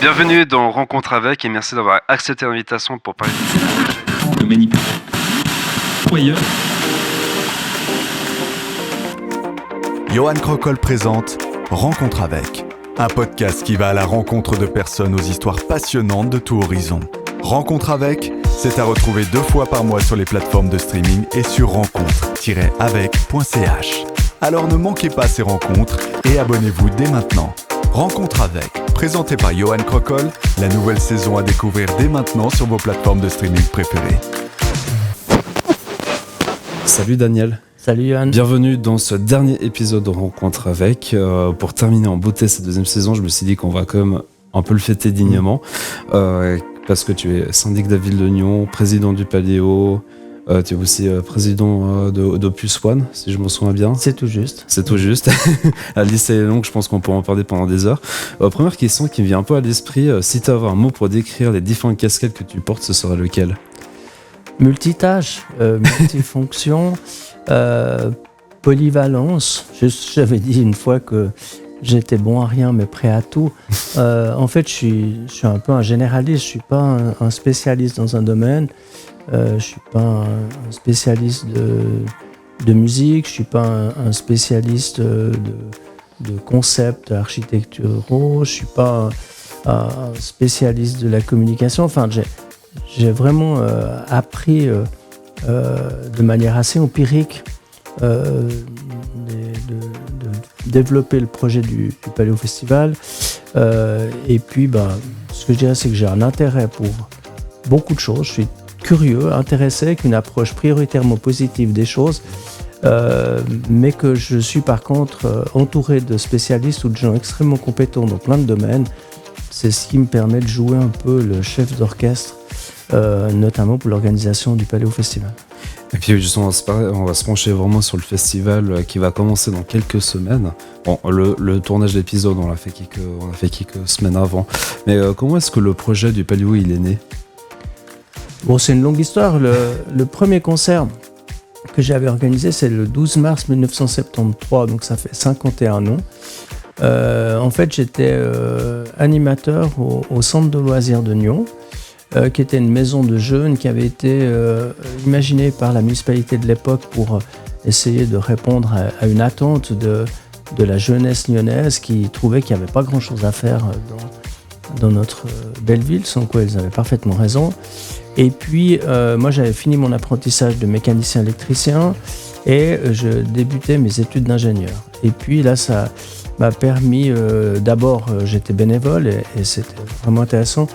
Bienvenue dans Rencontre avec et merci d'avoir accepté l'invitation pour parler de manipulation. Johan Crocol présente Rencontre avec, un podcast qui va à la rencontre de personnes aux histoires passionnantes de tout horizon. Rencontre avec, c'est à retrouver 2 fois par mois sur les plateformes de streaming et sur rencontre-avec.ch. Alors ne manquez pas ces rencontres et abonnez-vous dès maintenant. Rencontre avec, présenté par Johan Crocol, la nouvelle saison à découvrir dès maintenant sur vos plateformes de streaming préférées. Salut Daniel. Salut Johan. Bienvenue dans ce dernier épisode de Rencontre avec. Pour terminer en beauté cette deuxième saison, je me suis dit qu'on va quand même un peu le fêter dignement. Parce que tu es syndic de la ville de Nyon, président du Paléo, tu es aussi président d'Opus One, si je me souviens bien. C'est tout juste. C'est tout juste. La liste est longue, je pense qu'on pourra en parler pendant des heures. Première question qui me vient un peu à l'esprit, si tu avais un mot pour décrire les différentes casquettes que tu portes, ce serait lequel ? Multitâche, multifonction, polyvalence. J'avais dit une fois que j'étais bon à rien mais prêt à tout. En fait, je suis un peu un généraliste, je suis pas un spécialiste dans un domaine. Je suis pas un spécialiste de musique, je suis pas un spécialiste de concepts architecturaux, je suis pas un spécialiste de la communication. Enfin, j'ai vraiment appris de manière assez empirique de développer le projet du Paléo Festival. Et puis, ce que je dirais, c'est que j'ai un intérêt pour beaucoup de choses. Je suis curieux, intéressé, avec une approche prioritairement positive des choses, mais que je suis par contre entouré de spécialistes ou de gens extrêmement compétents dans plein de domaines. C'est ce qui me permet de jouer un peu le chef d'orchestre, notamment pour l'organisation du Paléo Festival. Et puis justement, on va se pencher vraiment sur le festival qui va commencer dans quelques semaines. Bon, le tournage de l'épisode, on l'a fait quelques semaines avant. Mais comment est-ce que le projet du Paléo il est né ? Bon, c'est une longue histoire. Le premier concert que j'avais organisé, c'est le 12 mars 1973, donc ça fait 51 ans. En fait, j'étais animateur au centre de loisirs de Nyon, qui était une maison de jeunes qui avait été imaginée par la municipalité de l'époque pour essayer de répondre à une attente de la jeunesse lyonnaise qui trouvait qu'il n'y avait pas grand-chose à faire dans notre belle ville, sans quoi ils avaient parfaitement raison. Et puis, moi, j'avais fini mon apprentissage de mécanicien électricien et je débutais mes études d'ingénieur. Et puis là, ça m'a permis, d'abord, j'étais bénévole et c'était vraiment intéressant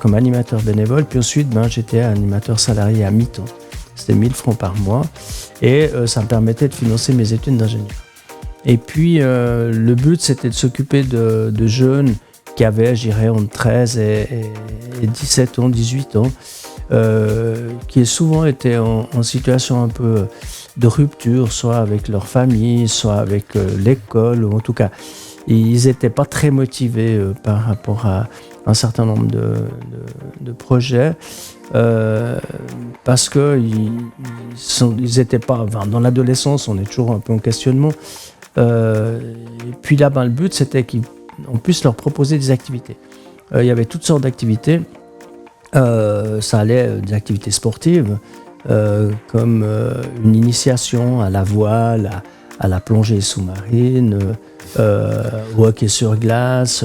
comme animateur bénévole. Puis ensuite, j'étais animateur salarié à mi-temps. C'était 1000 francs par mois et ça me permettait de financer mes études d'ingénieur. Et puis, le but, c'était de s'occuper de jeunes qui avaient, je dirais, entre 13 et 17 ans, 18 ans, qui souvent étaient en situation un peu de rupture, soit avec leur famille, soit avec l'école, ou en tout cas, ils n'étaient pas très motivés par rapport à un certain nombre de projets, parce qu'ils n'étaient pas... Enfin, dans l'adolescence, on est toujours un peu en questionnement. Et puis là, le but, c'était qu'on puisse leur proposer des activités. Il y avait toutes sortes d'activités. Ça allait des activités sportives, comme une initiation à la voile, à la plongée sous-marine, au hockey sur glace,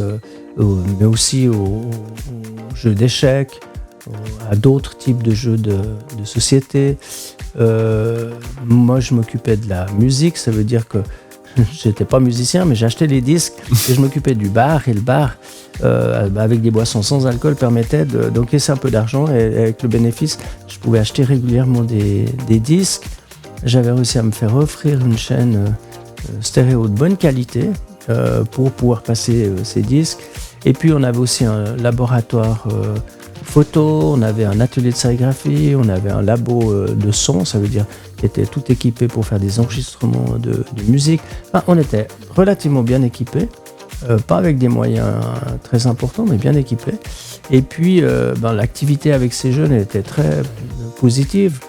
mais aussi aux jeux d'échecs, à d'autres types de jeux de société. Moi, je m'occupais de la musique, ça veut dire que j'étais pas musicien, mais j'achetais les disques et je m'occupais du bar. Et le bar, avec des boissons sans alcool, permettait d'encaisser un peu d'argent. Et avec le bénéfice, je pouvais acheter régulièrement des disques. J'avais réussi à me faire offrir une chaîne stéréo de bonne qualité pour pouvoir passer ces disques. Et puis, on avait aussi un laboratoire photo, on avait un atelier de sérigraphie, on avait un labo de son, ça veut dire qui était tout équipé pour faire des enregistrements de musique. On était relativement bien équipés, pas avec des moyens très importants, mais bien équipés. Et puis, l'activité avec ces jeunes était très positive,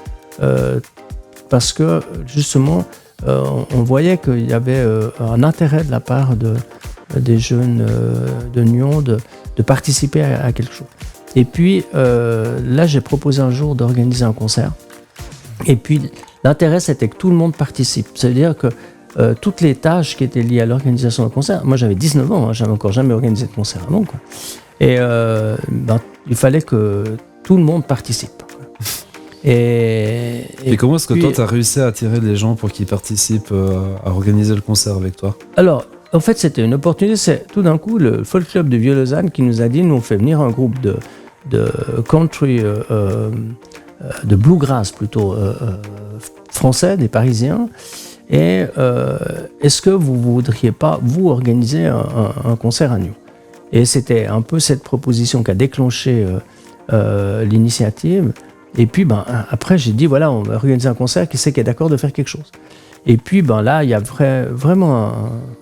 parce que justement, on voyait qu'il y avait un intérêt de la part des jeunes de Nyon de participer à quelque chose. Et puis là, j'ai proposé un jour d'organiser un concert. Et puis l'intérêt, c'était que tout le monde participe. C'est-à-dire que toutes les tâches qui étaient liées à l'organisation d'un concert, moi j'avais 19 ans, j'avais encore jamais organisé de concert avant, quoi. Et il fallait que tout le monde participe. Et comment est-ce que puis, toi, tu as réussi à attirer les gens pour qu'ils participent à organiser le concert avec toi? Alors, en fait, c'était une opportunité. C'est tout d'un coup le Folk Club de Vieux-Lausanne qui nous a dit, nous on fait venir un groupe de country, de bluegrass plutôt, français, des Parisiens. Et est-ce que vous ne voudriez pas, vous, organiser un concert à Nyon? Et c'était un peu cette proposition qui a déclenché l'initiative. Et puis, après, j'ai dit, voilà, on va organiser un concert, qui c'est qui est d'accord de faire quelque chose? Et puis, là, il y a vraiment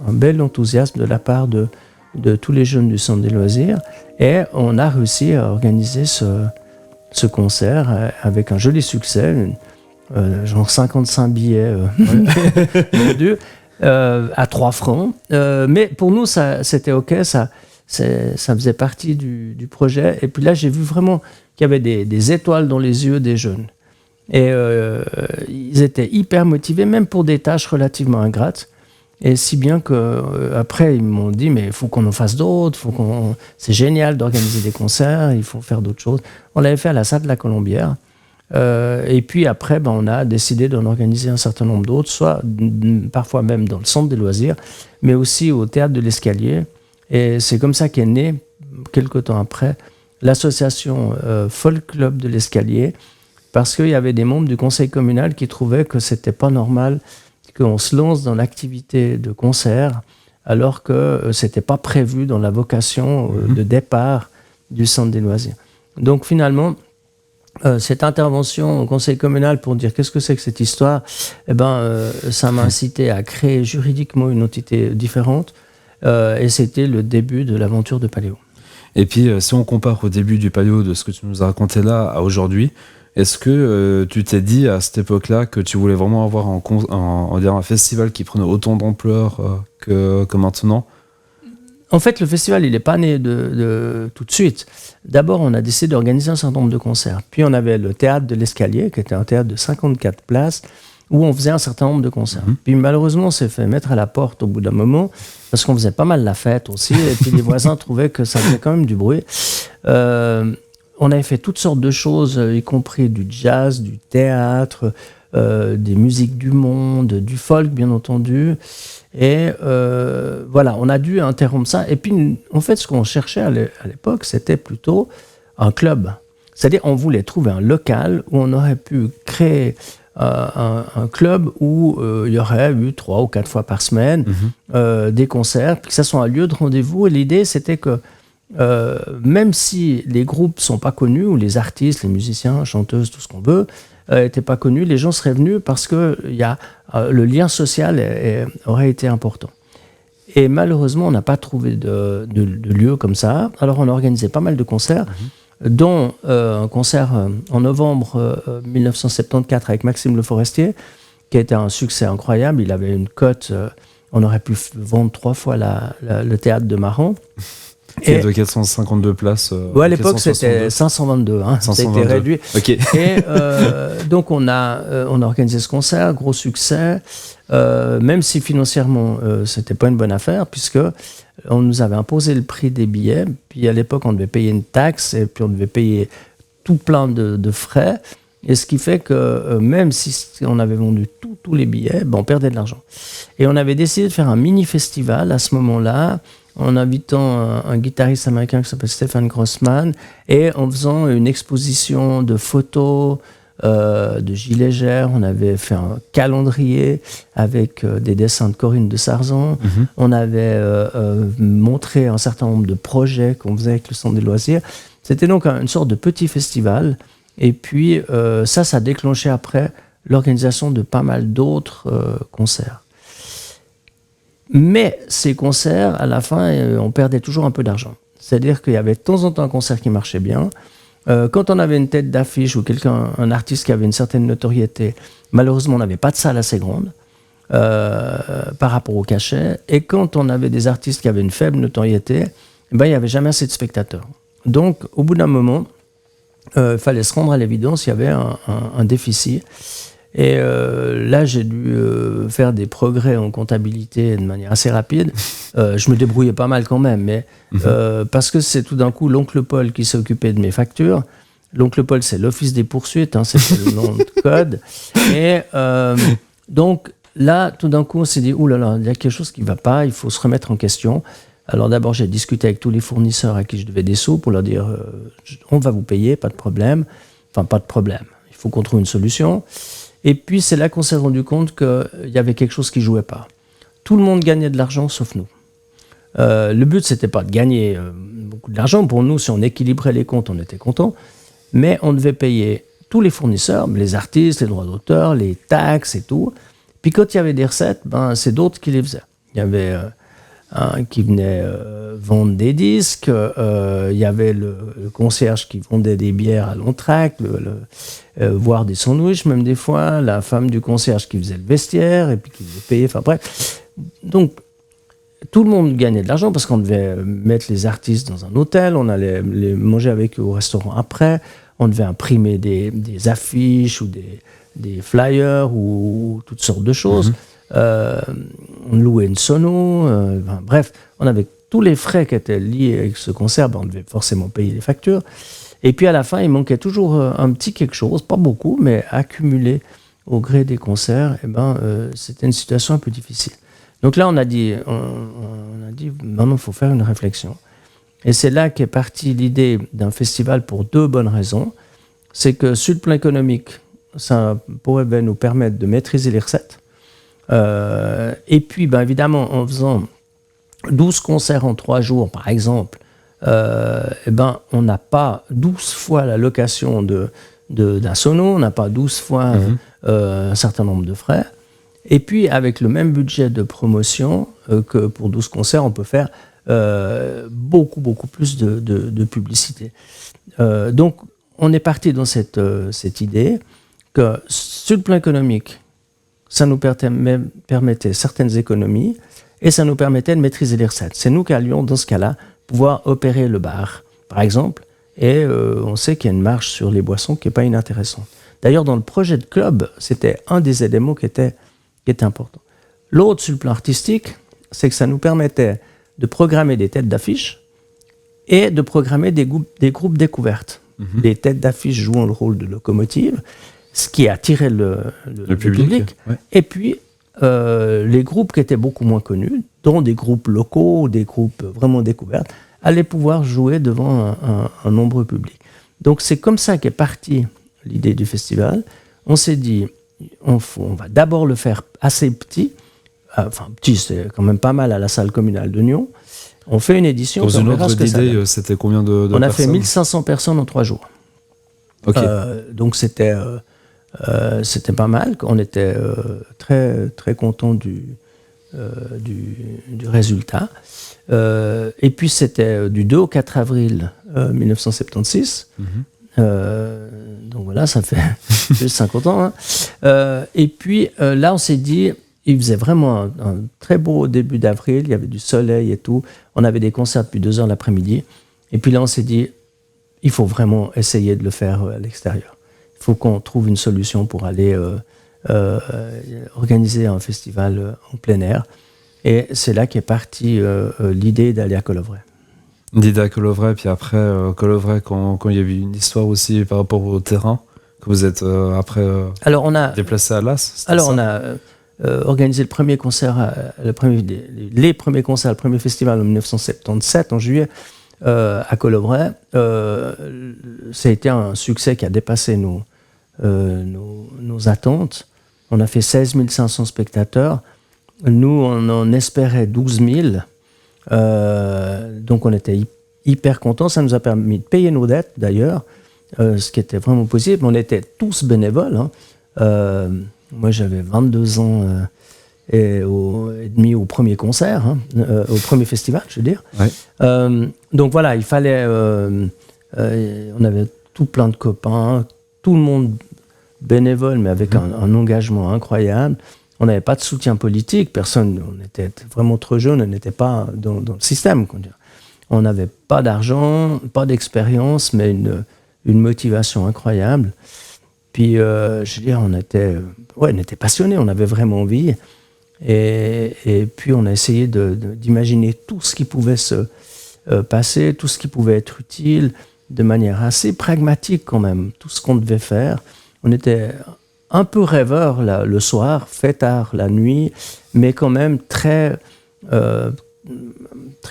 un bel enthousiasme de la part de tous les jeunes du Centre des loisirs. Et on a réussi à organiser ce concert avec un joli succès, genre 55 billets vendus à 3 francs. Mais pour nous, c'était OK, ça faisait partie du projet. Et puis là, j'ai vu vraiment qu'il y avait des étoiles dans les yeux des jeunes. Et ils étaient hyper motivés, même pour des tâches relativement ingrates. Et si bien qu'après, ils m'ont dit, mais il faut qu'on en fasse d'autres, c'est génial d'organiser des concerts, il faut faire d'autres choses. On l'avait fait à la salle de la Colombière. Et puis après, on a décidé d'en organiser un certain nombre d'autres, soit parfois même dans le centre des loisirs, mais aussi au théâtre de l'Escalier. Et c'est comme ça qu'est née, quelque temps après, l'association Folk Club de l'Escalier, parce qu'il y avait des membres du conseil communal qui trouvaient que c'était pas normal qu'on se lance dans l'activité de concert alors que c'était pas prévu dans la vocation de départ du centre des loisirs. Donc finalement, cette intervention au conseil communal pour dire qu'est-ce que c'est que cette histoire, ça m'a incité à créer juridiquement une entité différente et c'était le début de l'aventure de Paléo. Et puis, si on compare au début du Paléo, de ce que tu nous as raconté là à aujourd'hui, est-ce que tu t'es dit à cette époque-là que tu voulais vraiment avoir un festival qui prenait autant d'ampleur que maintenant? En fait, le festival, il n'est pas né de tout de suite. D'abord, on a décidé d'organiser un certain nombre de concerts. Puis, on avait le théâtre de l'Escalier, qui était un théâtre de 54 places, où on faisait un certain nombre de concerts. Puis, malheureusement, on s'est fait mettre à la porte au bout d'un moment, parce qu'on faisait pas mal la fête aussi, et puis les voisins trouvaient que ça faisait quand même du bruit. On avait fait toutes sortes de choses, y compris du jazz, du théâtre, des musiques du monde, du folk, bien entendu. Et voilà, on a dû interrompre ça. Et puis, en fait, ce qu'on cherchait à l'époque, c'était plutôt un club. C'est-à-dire, on voulait trouver un local où on aurait pu créer un club où il y aurait eu 3 ou 4 fois par semaine des concerts, puis que ça soit un lieu de rendez-vous. Et l'idée, c'était que même si les groupes ne sont pas connus, ou les artistes, les musiciens, chanteuses, tout ce qu'on veut, n'étaient pas connus, les gens seraient venus parce que le lien social aurait été important. Et malheureusement, on n'a pas trouvé de lieu comme ça. Alors, on a organisé pas mal de concerts, dont un concert en novembre 1974 avec Maxime Le Forestier, qui a été un succès incroyable. Il avait une cote, on aurait pu vendre 3 fois le théâtre de Maran. Et de 452 places. À l'époque, c'était 522. Ça a été réduit. Okay. Et donc, on a organisé ce concert, gros succès, même si financièrement, c'était pas une bonne affaire, puisque on nous avait imposé le prix des billets. Puis à l'époque, on devait payer une taxe, et puis on devait payer tout plein de frais. Et ce qui fait que même si on avait vendu tous les billets, on perdait de l'argent. Et on avait décidé de faire un mini-festival à ce moment-là, en invitant un guitariste américain qui s'appelle Stephen Grossman, et en faisant une exposition de photos, de gilets jaunes. On avait fait un calendrier avec des dessins de Corinne de Sarzan. On avait montré un certain nombre de projets qu'on faisait avec le Centre des loisirs. C'était donc une sorte de petit festival. Et puis, ça a déclenché après l'organisation de pas mal d'autres concerts. Mais ces concerts, à la fin, on perdait toujours un peu d'argent. C'est-à-dire qu'il y avait de temps en temps un concert qui marchait bien. Quand on avait une tête d'affiche ou un artiste qui avait une certaine notoriété, malheureusement, on n'avait pas de salle assez grande. par rapport au cachet. Et quand on avait des artistes qui avaient une faible notoriété, il n'y avait jamais assez de spectateurs. Donc, au bout d'un moment, il fallait se rendre à l'évidence, il y avait un déficit. Et là, j'ai dû faire des progrès en comptabilité de manière assez rapide. Je me débrouillais pas mal quand même, mais parce que c'est tout d'un coup l'oncle Paul qui s'occupait de mes factures. L'oncle Paul, c'est l'Office des poursuites, c'est le nom de code. Et donc là, tout d'un coup, on s'est dit, ouh là là, il y a quelque chose qui ne va pas, il faut se remettre en question. Alors d'abord, j'ai discuté avec tous les fournisseurs à qui je devais des sous pour leur dire, on va vous payer, pas de problème. Enfin, pas de problème. Il faut qu'on trouve une solution. Et puis, c'est là qu'on s'est rendu compte qu'il y avait quelque chose qui ne jouait pas. Tout le monde gagnait de l'argent, sauf nous. Le but, ce n'était pas de gagner beaucoup d'argent. Pour nous, si on équilibrait les comptes, on était contents. Mais on devait payer tous les fournisseurs, les artistes, les droits d'auteur, les taxes et tout. Puis quand il y avait des recettes, c'est d'autres qui les faisaient. Il y avait un qui venait vendre des disques, il y avait le concierge qui vendait des bières à l'entracte, voire des sandwichs même des fois, la femme du concierge qui faisait le vestiaire et puis qui devait payer, enfin bref. Donc tout le monde gagnait de l'argent parce qu'on devait mettre les artistes dans un hôtel, on allait les manger avec eux au restaurant après, on devait imprimer des affiches ou des flyers ou toutes sortes de choses. On louait une sono, bref, on avait tous les frais qui étaient liés avec ce concert, on devait forcément payer les factures. Et puis à la fin, il manquait toujours un petit quelque chose, pas beaucoup, mais accumulé au gré des concerts, c'était une situation un peu difficile. Donc là, on a dit maintenant, il faut faire une réflexion. Et c'est là qu'est partie l'idée d'un festival pour deux bonnes raisons. C'est que sur le plan économique, ça pourrait nous permettre de maîtriser les recettes. Et puis, évidemment, en faisant 12 concerts en 3 jours, par exemple, on n'a pas 12 fois la location d'un sono, on n'a pas 12 fois un certain nombre de frais. Et puis, avec le même budget de promotion que pour 12 concerts, on peut faire beaucoup, beaucoup plus de publicité. Donc, on est parti dans cette idée que, sur le plan économique, ça nous permettait certaines économies et ça nous permettait de maîtriser les recettes. C'est nous qui allions, dans ce cas-là, pouvoir opérer le bar, par exemple, et on sait qu'il y a une marge sur les boissons qui n'est pas inintéressante. D'ailleurs, dans le projet de club, c'était un des éléments qui était important. L'autre, sur le plan artistique, c'est que ça nous permettait de programmer des têtes d'affiche et de programmer des groupes découvertes. Les têtes d'affiche jouant le rôle de locomotive, ce qui attirait le public. Ouais. Et puis, les groupes qui étaient beaucoup moins connus, dont des groupes locaux, des groupes vraiment découverts, allaient pouvoir jouer devant un nombreux public. Donc, c'est comme ça qu'est partie l'idée du festival. On s'est dit, on va d'abord le faire assez petit. Enfin, petit, c'est quand même pas mal à la salle communale de Nyon. On fait une édition. Dans une autre idée, c'était combien de personnes ? On a fait 1500 personnes en 3 jours. Okay. Donc, c'était pas mal. On était très, très contents du résultat. Et puis, c'était du 2 au 4 avril 1976. Donc voilà, ça fait juste 50 ans. Et puis, là, on s'est dit, il faisait vraiment un très beau début d'avril. Il y avait du soleil et tout. On avait des concerts depuis 2 heures l'après-midi. Et puis là, on s'est dit, il faut vraiment essayer de le faire à l'extérieur. Il faut qu'on trouve une solution pour aller organiser un festival en plein air. Et c'est là qu'est partie l'idée d'aller à Colovray. L'idée à Colovray, puis après Colovray, quand il y avait une histoire aussi par rapport au terrain, que vous êtes après déplacé à Las. Alors, on a organisé le premier concert, les premiers concerts, le premier festival en 1977, en juillet, à Colovray. Ça a été un succès qui a dépassé nos attentes. On a fait 16 500 spectateurs. Nous, on en espérait 12 000. Donc, on était hyper contents. Ça nous a permis de payer nos dettes, d'ailleurs, ce qui était vraiment possible. On était tous bénévoles. Moi, j'avais 22 ans et demi au premier concert, au premier festival, je veux dire. Ouais. Donc, voilà, il fallait... on avait tout plein de copains, tout le monde bénévole, mais avec un engagement incroyable. On n'avait pas de soutien politique, personne, on était vraiment trop jeunes, on n'était pas dans le système. On n'avait pas d'argent, pas d'expérience, mais une motivation incroyable. Puis, je veux dire, on était passionnés, on avait vraiment envie. Et puis, on a essayé d'imaginer tout ce qui pouvait se passer, tout ce qui pouvait être utile, de manière assez pragmatique quand même, tout ce qu'on devait faire. On était un peu rêveurs le soir, fait tard la nuit, mais quand même très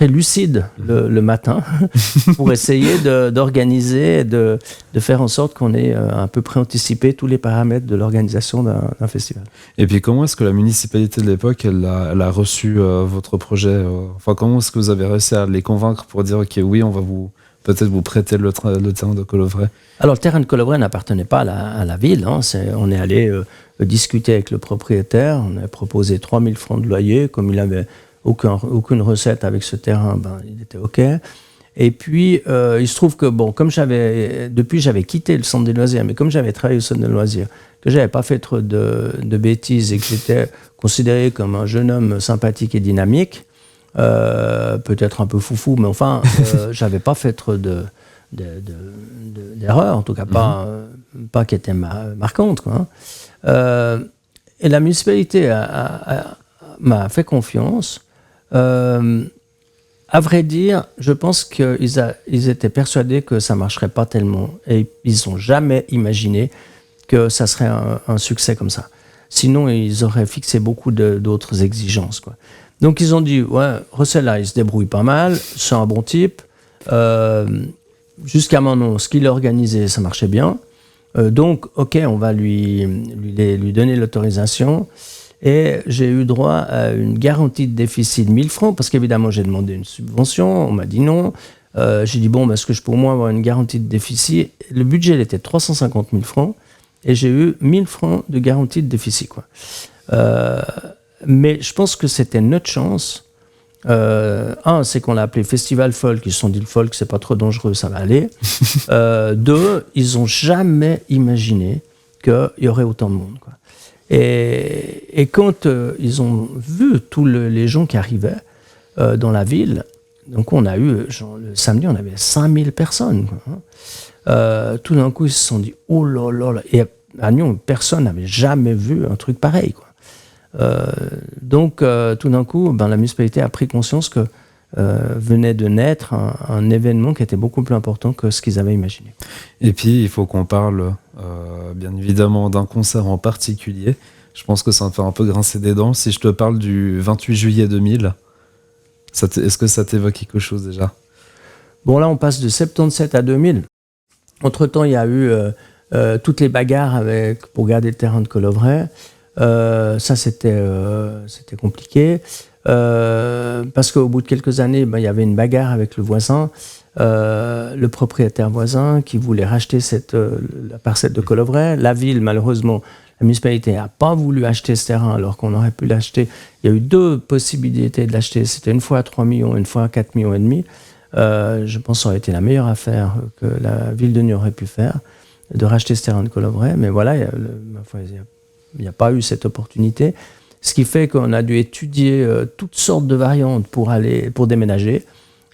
lucide le matin pour essayer d'organiser, de faire en sorte qu'on ait à peu près anticipé tous les paramètres de l'organisation d'un festival. Et puis comment est-ce que la municipalité de l'époque elle a reçu votre projet enfin, comment est-ce que vous avez réussi à les convaincre pour dire ok oui on va peut-être vous prêter le terrain de Colovray? Alors le terrain de Colovray n'appartenait pas à la ville, hein. On est allé discuter avec le propriétaire, on a proposé 3 000 francs de loyer, comme il avait aucune recette avec ce terrain, il était OK. Et puis, il se trouve que, comme j'avais quitté le centre des loisirs, mais comme j'avais travaillé au centre des loisirs, que j'avais pas fait trop de bêtises et que j'étais considéré comme un jeune homme sympathique et dynamique, peut-être un peu foufou, mais enfin, j'avais pas fait trop d'erreurs, en tout cas pas qui étaient marquantes, quoi, hein. Et la municipalité m'a fait confiance. À vrai dire, je pense qu'ils étaient persuadés que ça marcherait pas tellement et ils n'ont jamais imaginé que ça serait un succès comme ça. Sinon, ils auraient fixé beaucoup d'autres exigences, quoi. Donc, ils ont dit, ouais, Russell, là, il se débrouille pas mal, c'est un bon type. Jusqu'à maintenant, ce qu'il a organisé, ça marchait bien. Donc, OK, on va lui donner l'autorisation. Et j'ai eu droit à une garantie de déficit de 1 000 francs, parce qu'évidemment, j'ai demandé une subvention, on m'a dit non. J'ai dit, est-ce que je peux au moins avoir une garantie de déficit? Le budget, il était 350 000 francs, et j'ai eu 1 000 francs de garantie de déficit, quoi. Mais je pense que c'était notre chance. C'est qu'on l'a appelé Festival Folk, ils se sont dit, le folk, c'est pas trop dangereux, ça va aller. 2, ils n'ont jamais imaginé qu'il y aurait autant de monde, quoi. Et quand ils ont vu tous les gens qui arrivaient dans la ville, donc on a eu, le samedi, on avait 5000 personnes, quoi, hein. Tout d'un coup, ils se sont dit, oh là là, et à Nyon, personne n'avait jamais vu un truc pareil, quoi. Donc, tout d'un coup, la municipalité a pris conscience que venait de naître un événement qui était beaucoup plus important que ce qu'ils avaient imaginé. Et puis, il faut qu'on parle, bien évidemment, d'un concert en particulier. Je pense que ça va te faire un peu grincer des dents. Si je te parle du 28 juillet 2000, est-ce que ça t'évoque quelque chose déjà? Bon, là, on passe de 77 à 2000. Entre-temps, il y a eu toutes les bagarres pour garder le terrain de Colovray. Ça, c'était compliqué. Parce qu'au bout de quelques années, il y avait une bagarre avec le voisin, le propriétaire voisin qui voulait racheter la parcelle de Colovray. La ville, malheureusement, la municipalité n'a pas voulu acheter ce terrain alors qu'on aurait pu l'acheter. Il y a eu 2 possibilités de l'acheter. C'était une fois à 3 millions, une fois à 4 millions et demi. Je pense que ça aurait été la meilleure affaire que la ville de Nyon aurait pu faire, de racheter ce terrain de Colovray. Mais voilà, il n'y a pas eu cette opportunité. Ce qui fait qu'on a dû étudier toutes sortes de variantes pour déménager.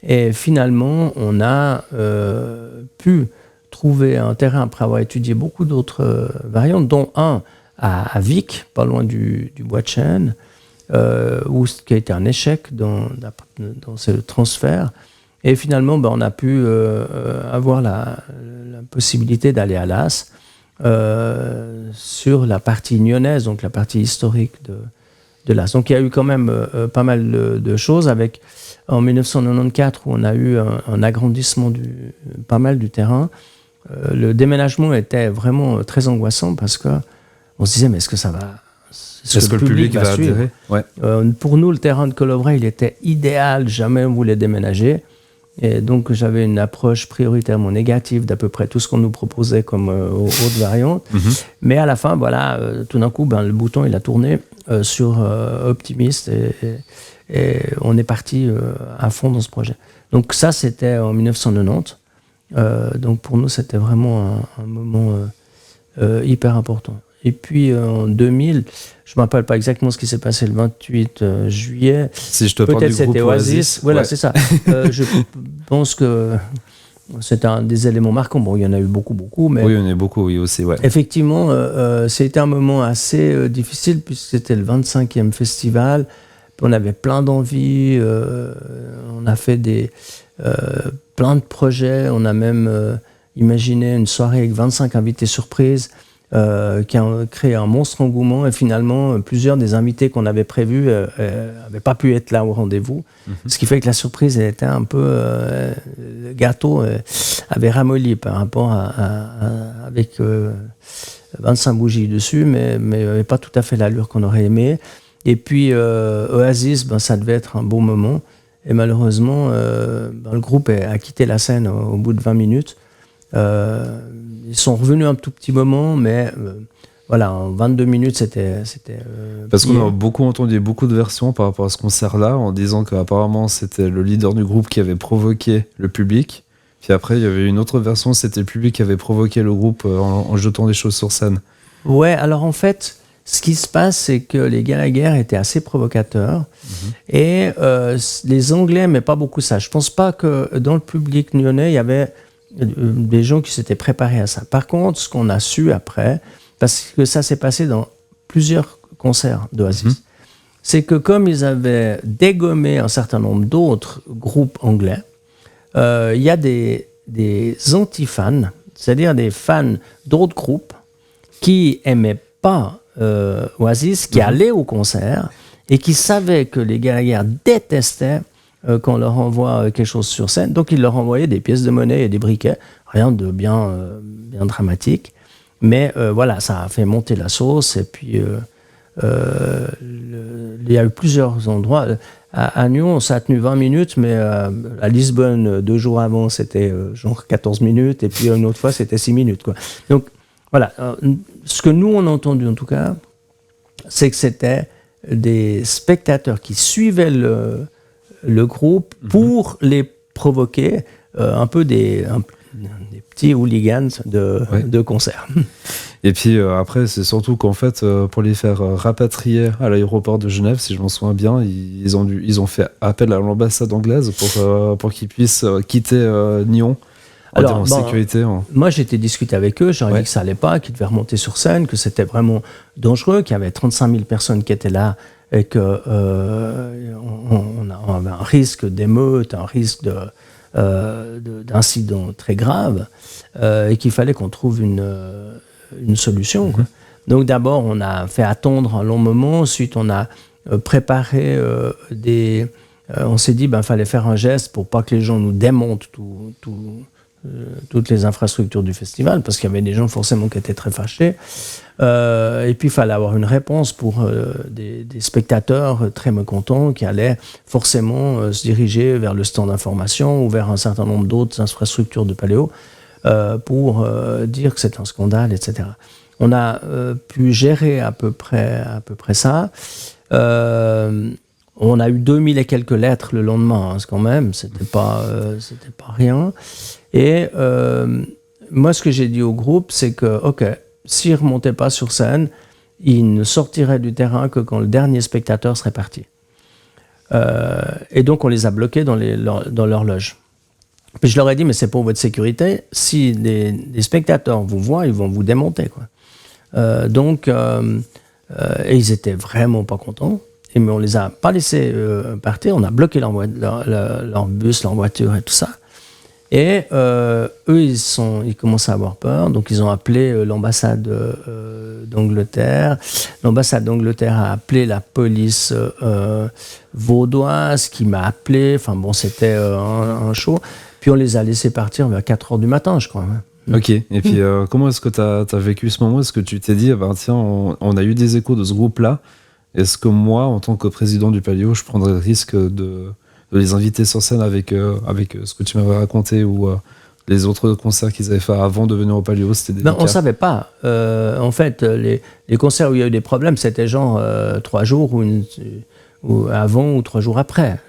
Et finalement, on a pu trouver un terrain après avoir étudié beaucoup d'autres variantes, dont un à Vic, pas loin du Bois de Chêne, qui a été un échec dans ce transfert. Et finalement, on a pu avoir la possibilité d'aller à Las, sur la partie nyonnaise, donc la partie historique de Las. Donc il y a eu quand même pas mal de choses avec, en 1994, où on a eu un agrandissement pas mal du terrain. Le déménagement était vraiment très angoissant parce qu'on se disait, mais est-ce que ça va... Est-ce que le public va adhérer? Ouais. Pour nous, le terrain de Colovray, il était idéal, jamais on voulait déménager. Et donc, j'avais une approche prioritairement négative d'à peu près tout ce qu'on nous proposait comme haute variante. Mm-hmm. Mais à la fin, voilà, tout d'un coup, le bouton, il a tourné sur optimiste et on est parti à fond dans ce projet. Donc ça, c'était en 1990. Donc pour nous, c'était vraiment un moment hyper important. Et puis en 2000, je ne me rappelle pas exactement ce qui s'est passé le 28 juillet. Si je te parle Peut-être du groupe c'était Oasis. Voilà, ouais. c'est ça. Je pense que c'est un des éléments marquants. Bon, il y en a eu beaucoup, mais Oui, on est beaucoup, oui, aussi, ouais. effectivement, c'était un moment assez difficile puisque c'était le 25e festival. On avait plein d'envies, on a fait plein de projets, on a même imaginé une soirée avec 25 invités surprises qui a créé un monstre engouement et finalement plusieurs des invités qu'on avait prévus n'avaient pas pu être là au rendez-vous, ce qui fait que la surprise elle était un peu, le gâteau avait ramolli par rapport avec 25 bougies dessus, mais n'avait pas tout à fait l'allure qu'on aurait aimé. Et puis Oasis, ça devait être un bon moment. Et malheureusement, le groupe a quitté la scène au bout de 20 minutes. Ils sont revenus un tout petit moment, mais voilà, en 22 minutes, c'était Parce qu'on a beaucoup entendu beaucoup de versions par rapport à ce concert-là, en disant qu'apparemment c'était le leader du groupe qui avait provoqué le public. Puis après, il y avait une autre version, c'était le public qui avait provoqué le groupe en jetant des choses sur scène. Ouais, alors en fait, ce qui se passe, c'est que les Gallagher étaient assez provocateurs et les Anglais n'aimaient pas beaucoup ça. Je ne pense pas que dans le public nyonnais, il y avait des gens qui s'étaient préparés à ça. Par contre, ce qu'on a su après, parce que ça s'est passé dans plusieurs concerts d'Oasis, c'est que comme ils avaient dégommé un certain nombre d'autres groupes anglais, il y a des anti-fans, c'est-à-dire des fans d'autres groupes qui n'aimaient pas Oasis, qui allaient au concert et qui savaient que les Gallagher détestaient qu'on leur envoie quelque chose sur scène. Donc ils leur envoyaient des pièces de monnaie et des briquets, rien de bien dramatique. Mais voilà, ça a fait monter la sauce. Et puis il y a eu plusieurs endroits. À Nyon, ça a tenu 20 minutes, mais à Lisbonne, 2 jours avant, c'était genre 14 minutes. Et puis une autre fois, c'était 6 minutes, quoi. Donc voilà, ce que nous on a entendu en tout cas, c'est que c'était des spectateurs qui suivaient le groupe pour les provoquer, un peu des petits hooligans de concert. Et puis après, c'est surtout qu'en fait, pour les faire rapatrier à l'aéroport de Genève, si je m'en souviens bien, ils ont fait appel à l'ambassade anglaise pour qu'ils puissent quitter Nyon. Alors, en sécurité. Moi, j'ai été discuter avec eux, j'ai dit que ça allait pas, qu'ils devaient remonter sur scène, que c'était vraiment dangereux, qu'il y avait 35 000 personnes qui étaient là et qu'on avait un risque d'émeute, un risque d'incident très grave et qu'il fallait qu'on trouve une solution. Quoi. Donc d'abord, on a fait attendre un long moment, ensuite on a préparé on s'est dit qu'il fallait faire un geste pour pas que les gens nous démontent toutes les infrastructures du festival, parce qu'il y avait des gens forcément qui étaient très fâchés. Et puis il fallait avoir une réponse pour des spectateurs très mécontents qui allaient forcément se diriger vers le stand d'information ou vers un certain nombre d'autres infrastructures de Paléo pour dire que c'est un scandale, etc. On a pu gérer à peu près ça. On a eu 2000 et quelques lettres le lendemain, quand même, c'était pas rien. Et moi, ce que j'ai dit au groupe, c'est que, ok, s'ils ne remontaient pas sur scène, ils ne sortiraient du terrain que quand le dernier spectateur serait parti. Et donc, on les a bloqués dans leur loge. Puis je leur ai dit, mais c'est pour votre sécurité. Si des spectateurs vous voient, ils vont vous démonter, quoi. Et ils étaient vraiment pas contents. Mais on les a pas laissés partir. On a bloqué leur bus, leur voiture et tout ça. Et eux, ils commencent à avoir peur. Donc, ils ont appelé l'ambassade d'Angleterre. L'ambassade d'Angleterre a appelé la police vaudoise qui m'a appelé. Enfin bon, c'était un show. Puis, on les a laissés partir vers 4 heures du matin, je crois. Ok. Et puis, comment est-ce que tu as vécu ce moment ? Est-ce que tu t'es dit, tiens, on a eu des échos de ce groupe-là. Est-ce que moi, en tant que président du Paléo, je prendrais le risque de les inviter sur scène avec ce que tu m'avais raconté ou les autres concerts qu'ils avaient fait avant de venir au Paléo, c'était délicat. Non, on ne savait pas. En fait, les concerts où il y a eu des problèmes, c'était genre 3 jours ou avant ou 3 jours après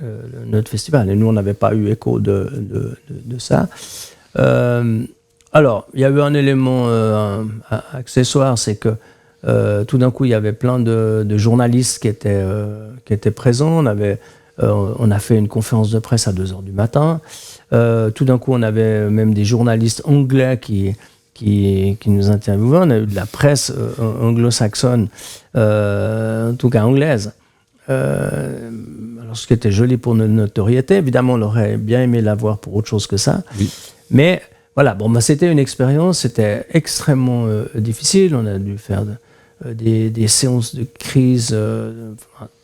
notre festival. Et nous, on n'avait pas eu écho de ça. Alors, il y a eu un élément accessoire, c'est que Tout d'un coup, il y avait plein de journalistes qui étaient présents. On a fait une conférence de presse à 2h du matin. Tout d'un coup, on avait même des journalistes anglais qui nous interviewaient. On a eu de la presse anglo-saxonne, en tout cas anglaise. Alors, ce qui était joli pour notre notoriété. Évidemment, on aurait bien aimé l'avoir pour autre chose que ça. Oui. Mais voilà, c'était une expérience, c'était extrêmement difficile. On a dû faire des séances de crise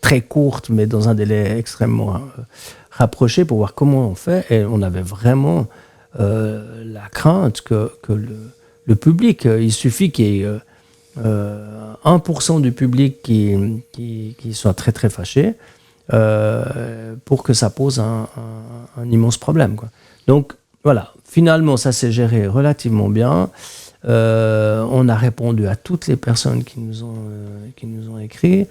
très courtes, mais dans un délai extrêmement rapproché pour voir comment on fait. Et on avait vraiment la crainte que le public, il suffit qu'il y ait 1% du public qui soit très très fâché pour que ça pose un immense problème, quoi. Donc voilà, finalement ça s'est géré relativement bien. On a répondu à toutes les personnes qui nous ont écrit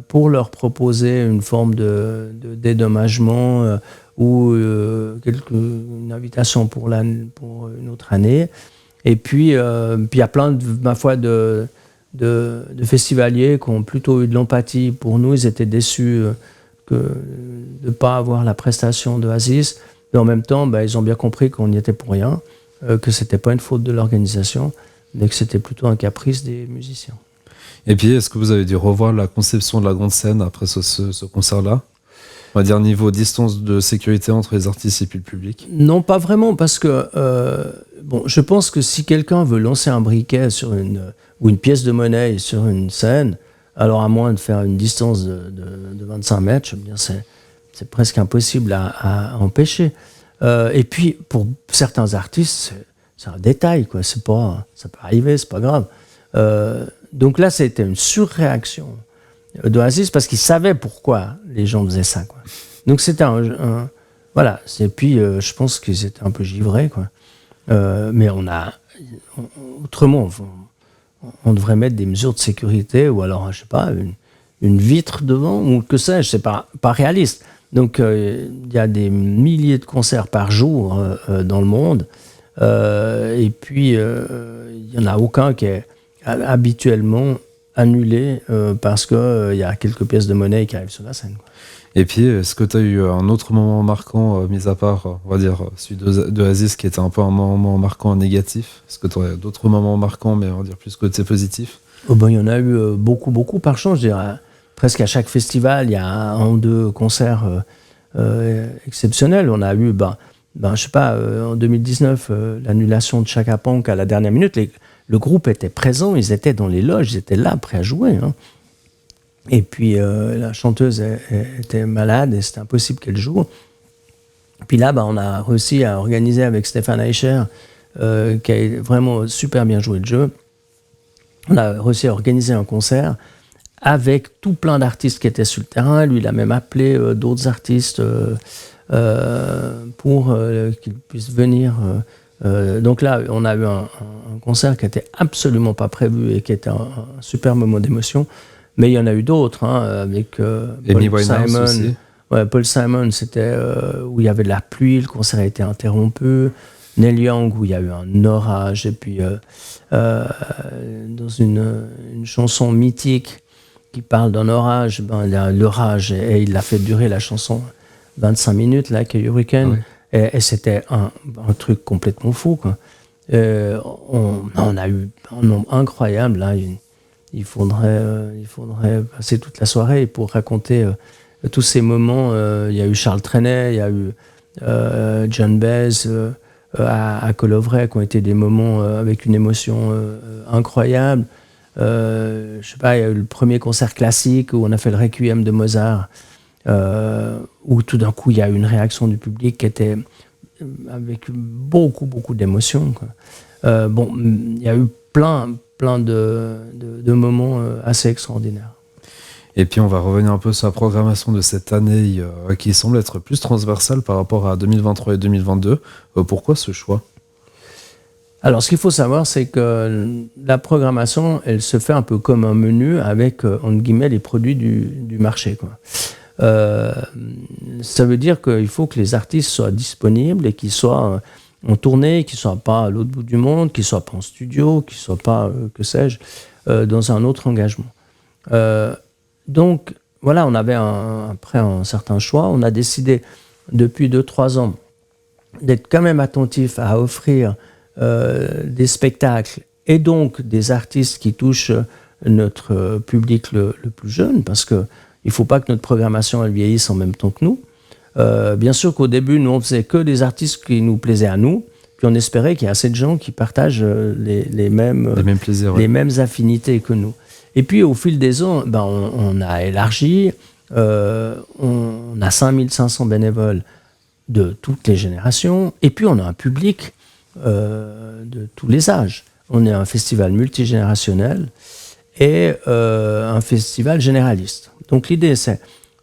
pour leur proposer une forme de dédommagement ou une invitation pour une autre année. Et puis il y a plein de festivaliers qui ont plutôt eu de l'empathie pour nous. Ils étaient déçus de ne pas avoir la prestation d'Oasis. Mais en même temps, ils ont bien compris qu'on n'y était pour rien, que ce n'était pas une faute de l'organisation, mais que c'était plutôt un caprice des musiciens. Et puis, est-ce que vous avez dû revoir la conception de la grande scène après ce concert-là ? On va dire niveau distance de sécurité entre les artistes et puis le public. Non, pas vraiment, parce que je pense que si quelqu'un veut lancer un briquet ou une pièce de monnaie sur une scène, alors à moins de faire une distance de 25 mètres, eh bien c'est presque impossible à empêcher. Et puis, pour certains artistes, c'est un détail, quoi. Ça peut arriver, c'est pas grave. Donc là, c'était une surréaction d'Oasis parce qu'ils savaient pourquoi les gens faisaient ça, quoi. Donc c'était voilà. Et puis je pense qu'ils étaient un peu givrés, quoi. Mais autrement, on devrait mettre des mesures de sécurité ou alors, je sais pas, une vitre devant ou que sais-je. C'est pas réaliste. Donc il y a des milliers de concerts par jour dans le monde. Et puis il y en a aucun qui est habituellement annulé parce qu'il y a quelques pièces de monnaie qui arrivent sur la scène, quoi. Et puis, est-ce que tu as eu un autre moment marquant, mis à part, on va dire, celui d'Oasis qui était un peu un moment marquant négatif ? Est-ce que tu aurais d'autres moments marquants, mais on va dire plus côté positif ? Il y en a eu beaucoup par chance. Je dirais, presque à chaque festival, il y a un ou deux concerts exceptionnels. On a eu, je sais pas, en 2019, l'annulation de Chaka Ponk à la dernière minute. Le groupe était présent, ils étaient dans les loges, ils étaient là, prêts à jouer, hein. Et puis la chanteuse était malade et c'était impossible qu'elle joue. Puis là, on a réussi à organiser avec Stéphane Eicher, qui a vraiment super bien joué le jeu. On a réussi à organiser un concert avec tout plein d'artistes qui étaient sur le terrain. Lui, il a même appelé d'autres artistes pour qu'ils puissent venir. Donc là, on a eu un concert qui n'était absolument pas prévu et qui était un super moment d'émotion. Mais il y en a eu d'autres, hein, avec Paul Simon. Aussi. Ouais, Paul Simon, c'était où il y avait de la pluie, le concert a été interrompu. Neil Young, où il y a eu un orage. Et puis, dans une chanson mythique qui parle d'un orage, il y a l'orage, et il a fait durer la chanson 25 minutes, Like a Hurricane. Ouais. Et c'était un truc complètement fou, quoi. On a eu un nombre incroyable, là. Il faudrait passer toute la soirée pour raconter tous ces moments. Il y a eu Charles Trenet, il y a eu John Baez à Colovray, qui ont été des moments avec une émotion incroyable. Je sais pas, il y a eu le premier concert classique où on a fait le Requiem de Mozart, où tout d'un coup il y a eu une réaction du public qui était avec beaucoup d'émotions, quoi. Il y a eu plein de moments assez extraordinaires. Et puis on va revenir un peu sur la programmation de cette année qui semble être plus transversale par rapport à 2023 et 2022. Pourquoi ce choix ? Alors ce qu'il faut savoir, c'est que la programmation, elle se fait un peu comme un menu avec, entre guillemets, les produits du marché, quoi. Ça veut dire qu'il faut que les artistes soient disponibles et qu'ils soient en tournée, qui ne soient pas à l'autre bout du monde, qui ne soient pas en studio, qui ne soient pas, que sais-je, dans un autre engagement. Donc, voilà, on avait après un certain choix. On a décidé, depuis 2-3 ans, d'être quand même attentif à offrir des spectacles et donc des artistes qui touchent notre public le plus jeune, parce qu'il ne faut pas que notre programmation elle vieillisse en même temps que nous. Bien sûr qu'au début, nous, on faisait que des artistes qui nous plaisaient à nous, puis on espérait qu'il y ait assez de gens qui partagent les mêmes plaisirs, les mêmes affinités que nous. Et puis, au fil des ans, on a élargi. On a 5500 bénévoles de toutes les générations. Et puis, on a un public de tous les âges. On est un festival multigénérationnel et un festival généraliste. Donc, l'idée,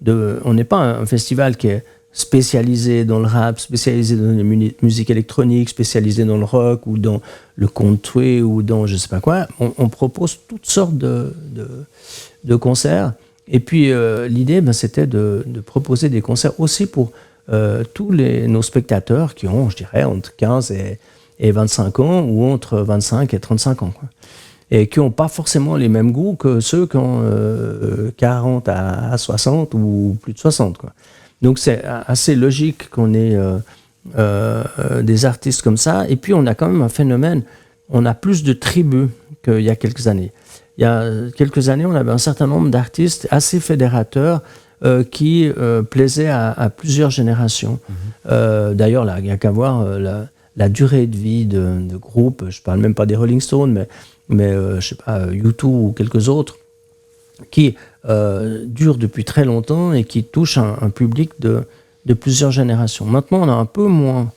on n'est pas un festival qui est spécialisé dans le rap, spécialisé dans la musique électronique, spécialisé dans le rock ou dans le country ou dans je ne sais pas quoi. On propose toutes sortes de concerts. Et puis l'idée, c'était de proposer des concerts aussi pour tous nos spectateurs qui ont, je dirais, entre 15 et 25 ans ou entre 25 et 35 ans, quoi. Et qui n'ont pas forcément les mêmes goûts que ceux qui ont 40 à 60 ou plus de 60, quoi. Donc c'est assez logique qu'on ait des artistes comme ça. Et puis on a quand même un phénomène, on a plus de tribus qu'il y a quelques années. Il y a quelques années, on avait un certain nombre d'artistes assez fédérateurs qui plaisaient à plusieurs générations. D'ailleurs, là, il n'y a qu'à voir la durée de vie de groupes. Je ne parle même pas des Rolling Stones, mais je ne sais pas, U2 ou quelques autres, qui durent depuis très longtemps et qui touchent un public de plusieurs générations. Maintenant, on a un peu moins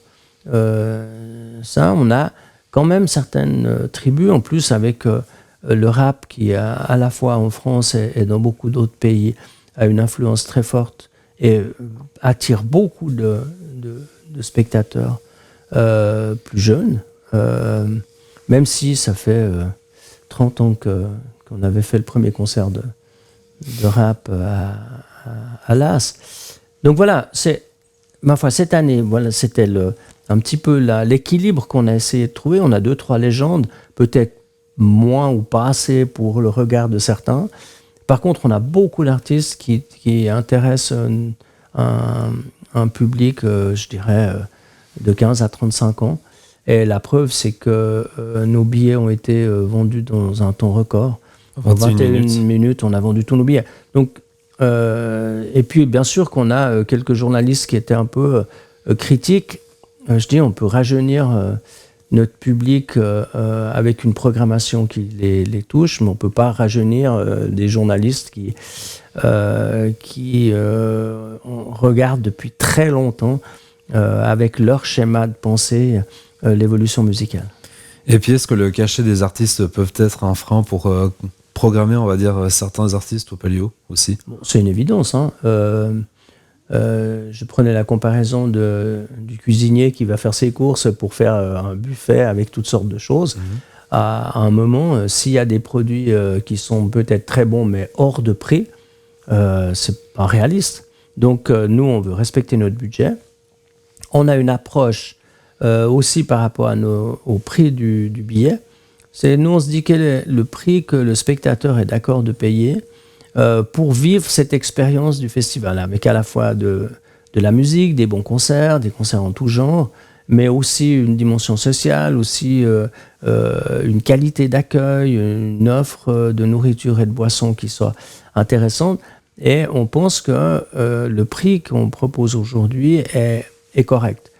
ça. On a quand même certaines tribus, en plus avec le rap qui, à la fois en France et dans beaucoup d'autres pays, a une influence très forte et attire beaucoup de spectateurs plus jeunes, même si ça fait 30 ans qu'on avait fait le premier concert de rap à l'As. Donc voilà, ma foi, cette année, voilà, c'était un petit peu l'équilibre qu'on a essayé de trouver. On a 2-3 légendes, peut-être moins ou pas assez pour le regard de certains. Par contre, on a beaucoup d'artistes qui intéressent un public, je dirais, de 15 à 35 ans. Et la preuve, c'est que nos billets ont été vendus dans un temps record. En 21 minutes, on a vendu tous nos billets. Donc, et puis, bien sûr qu'on a quelques journalistes qui étaient un peu critiques. Je dis, on peut rajeunir notre public avec une programmation qui les touche, mais on ne peut pas rajeunir des journalistes qui regardent depuis très longtemps avec leur schéma de pensée l'évolution musicale. Et puis, est-ce que le cachet des artistes peut être un frein pour programmer, on va dire, certains artistes au Palio aussi? Bon, c'est une évidence, hein. Je prenais la comparaison du cuisinier qui va faire ses courses pour faire un buffet avec toutes sortes de choses. À un moment, s'il y a des produits qui sont peut-être très bons mais hors de prix, c'est pas réaliste. Donc nous, on veut respecter notre budget. On a une approche aussi par rapport au prix du billet. Nous, on se dit quel est le prix que le spectateur est d'accord de payer pour vivre cette expérience du festival, avec à la fois de la musique, des bons concerts, des concerts en tout genre, mais aussi une dimension sociale, aussi une qualité d'accueil, une offre de nourriture et de boissons qui soit intéressante. Et on pense que le prix qu'on propose aujourd'hui est correct.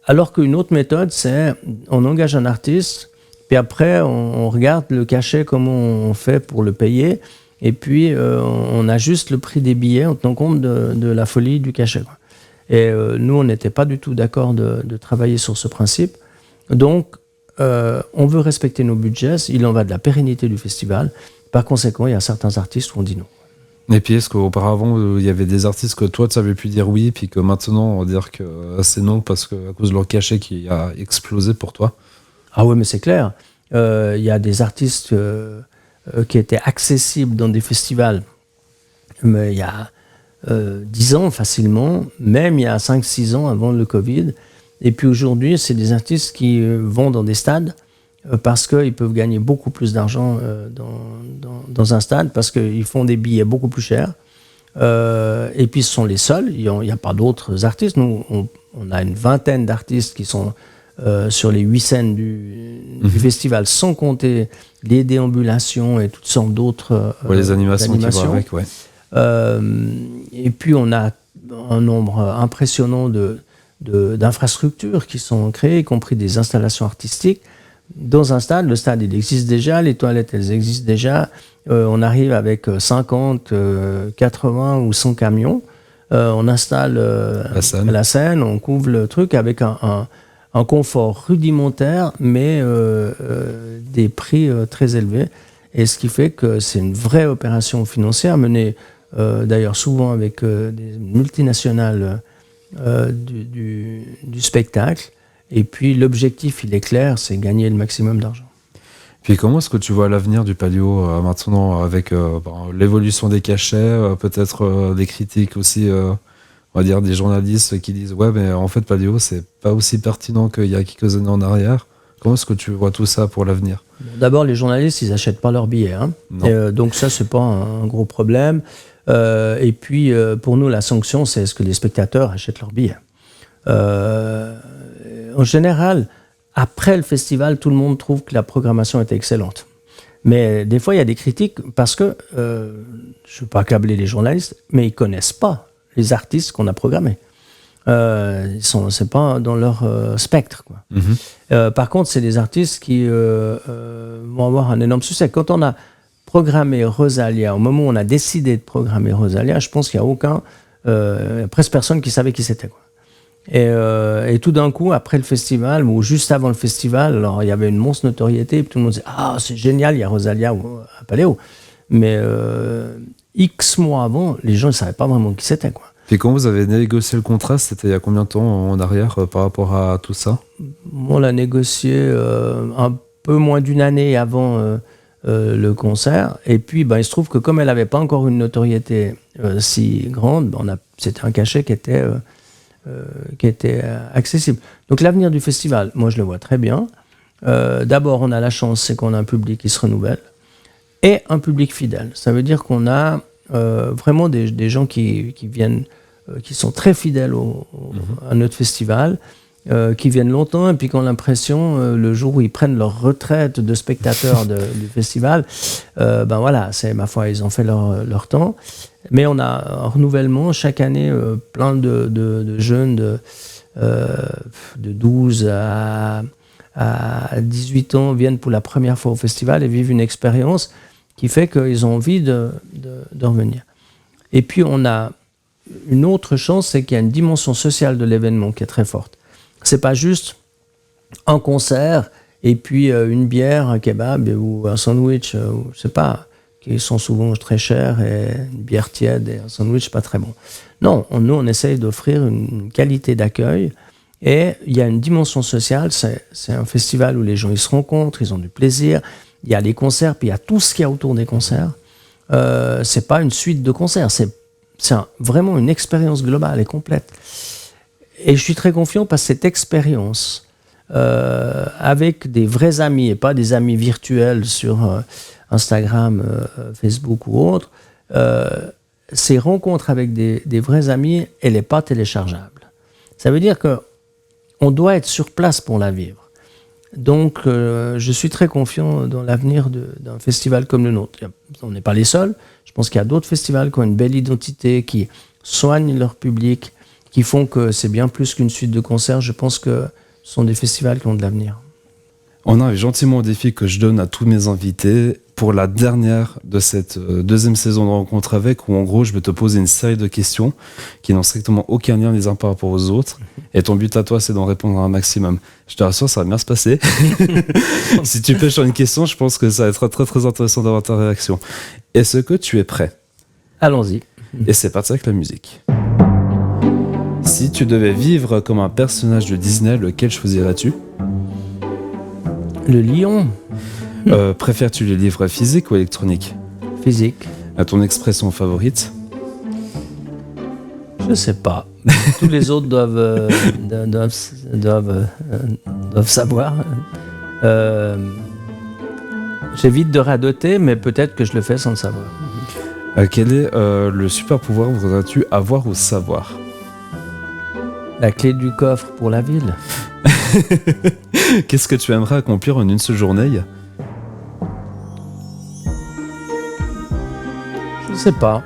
Alors qu'une autre méthode, c'est on engage un artiste, puis après on regarde le cachet, comment on fait pour le payer, et puis on ajuste le prix des billets en tenant compte de la folie du cachet, quoi. Et nous, on n'était pas du tout d'accord de travailler sur ce principe. Donc, on veut respecter nos budgets, il en va de la pérennité du festival. Par conséquent, il y a certains artistes où on dit non. Et puis, est-ce qu'auparavant, il y avait des artistes que toi, tu savais plus dire oui, puis que maintenant, on va dire que c'est non parce qu'à cause de leur cachet qui a explosé pour toi? Ah oui, mais c'est clair. Il y a des artistes qui étaient accessibles dans des festivals, mais il y a 10 ans facilement, même il y a 5-6 ans avant le Covid, Et puis aujourd'hui, c'est des artistes qui vont dans des stades parce qu'ils peuvent gagner beaucoup plus d'argent dans un stade, parce qu'ils font des billets beaucoup plus chers. Et puis ce sont les seuls, il n'y a pas d'autres artistes. Nous, on a une vingtaine d'artistes qui sont sur les 8 scènes du festival, sans compter les déambulations et toutes sortes d'autres les animations qui vont avec, ouais. Et puis on a un nombre impressionnant d'infrastructures qui sont créées, y compris des installations artistiques. Dans un stade, le stade il existe déjà, les toilettes elles existent déjà, on arrive avec 50, 80 ou 100 camions, on installe la scène, on couvre le truc avec un confort rudimentaire, mais des prix très élevés, et ce qui fait que c'est une vraie opération financière menée d'ailleurs souvent avec des multinationales du spectacle. Et puis l'objectif, il est clair, c'est gagner le maximum d'argent. Puis comment est-ce que tu vois l'avenir du palio maintenant, avec l'évolution des cachets, peut-être des critiques aussi, on va dire des journalistes qui disent ouais, mais en fait palio c'est pas aussi pertinent qu'il y a quelques années en arrière. Comment est-ce que tu vois tout ça pour l'avenir ? D'abord, les journalistes, ils achètent pas leurs billets, hein. Donc ça, c'est pas un gros problème. Et puis pour nous, la sanction, c'est est-ce que les spectateurs achètent leurs billets. En général, après le festival, tout le monde trouve que la programmation était excellente. Mais des fois, il y a des critiques parce que, je ne veux pas accabler les journalistes, mais ils ne connaissent pas les artistes qu'on a programmés. C'est pas dans leur spectre, quoi. Par contre, c'est des artistes qui vont avoir un énorme succès. Quand on a programmé Rosalia, au moment où on a décidé de programmer Rosalia, je pense qu'il n'y a presque personne qui savait qui c'était, quoi. Et tout d'un coup, après le festival, ou juste avant le festival, alors il y avait une monstre notoriété, et puis tout le monde disait « Ah, c'est génial, il y a Rosalia à Paléo ». Mais X mois avant, les gens ne savaient pas vraiment qui c'était, quoi. Et quand vous avez négocié le contrat, c'était il y a combien de temps en arrière par rapport à tout ça ? On l'a négocié un peu moins d'une année avant le concert. Et puis, il se trouve que comme elle n'avait pas encore une notoriété si grande, c'était un cachet qui était accessible. Donc l'avenir du festival, moi je le vois très bien. D'abord, on a la chance, c'est qu'on a un public qui se renouvelle et un public fidèle. Ça veut dire qu'on a vraiment des gens qui viennent, qui sont très fidèles à notre festival, qui viennent longtemps et puis qui ont l'impression, le jour où ils prennent leur retraite de spectateurs du festival, c'est ma foi, ils ont fait leur temps. Mais on a un renouvellement chaque année, plein de jeunes de 12 à 18 ans viennent pour la première fois au festival et vivent une expérience qui fait qu'ils ont envie de revenir. Et puis on a une autre chance, c'est qu'il y a une dimension sociale de l'événement qui est très forte. C'est pas juste un concert et puis une bière, un kebab ou un sandwich, ou je sais pas, qui sont souvent très chers, et une bière tiède et un sandwich pas très bon. Non, nous on essaye d'offrir une qualité d'accueil, et il y a une dimension sociale. C'est un festival où les gens ils se rencontrent, ils ont du plaisir. Il y a les concerts, puis il y a tout ce qu'il y a autour des concerts. C'est pas une suite de concerts, c'est vraiment une expérience globale et complète. Et je suis très confiant parce que cette expérience, avec des vrais amis et pas des amis virtuels sur Instagram, Facebook ou autre, ces rencontres avec des vrais amis, elle n'est pas téléchargeable. Ça veut dire qu'on doit être sur place pour la vivre. Donc, je suis très confiant dans l'avenir d'un festival comme le nôtre. On n'est pas les seuls. Je pense qu'il y a d'autres festivals qui ont une belle identité, qui soignent leur public, qui font que c'est bien plus qu'une suite de concerts. Je pense que ce sont des festivals qui ont de l'avenir. On arrive gentiment au défi que je donne à tous mes invités pour la dernière de cette deuxième saison de Rencontre Avec, où en gros je vais te poser une série de questions qui n'ont strictement aucun lien les uns par rapport aux autres, et ton but à toi c'est d'en répondre un maximum. Je te rassure, ça va bien se passer. Si tu pêches sur une question, je pense que ça va être très très intéressant d'avoir ta réaction. Est-ce que tu es prêt ? Allons-y. Et c'est parti avec la musique. Si tu devais vivre comme un personnage de Disney, lequel choisirais-tu ? Le lion. Préfères-tu les livres physiques ou électroniques ? Physique. À ton expression favorite ? Je Je sais pas. Tous les autres doivent savoir. J'évite de radoter, mais peut-être que je le fais sans le savoir. Quel est le super pouvoir voudrais-tu avoir ou savoir? La clé du coffre pour la ville. Qu'est-ce que tu aimerais accomplir en une seule journée? Je sais pas.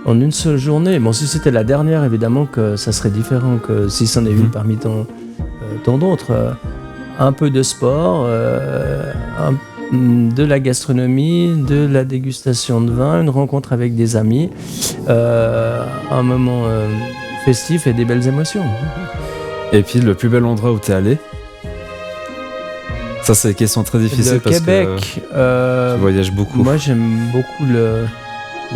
En une seule journée. Bon, si c'était la dernière, évidemment que ça serait différent que si c'en est une parmi tant d'autres. Un peu de sport, de la gastronomie, de la dégustation de vin, une rencontre avec des amis, un moment festif et des belles émotions. Et puis le plus bel endroit où t'es allé? Ça, c'est une question très difficile parce Québec, que tu voyages beaucoup. Moi, j'aime beaucoup le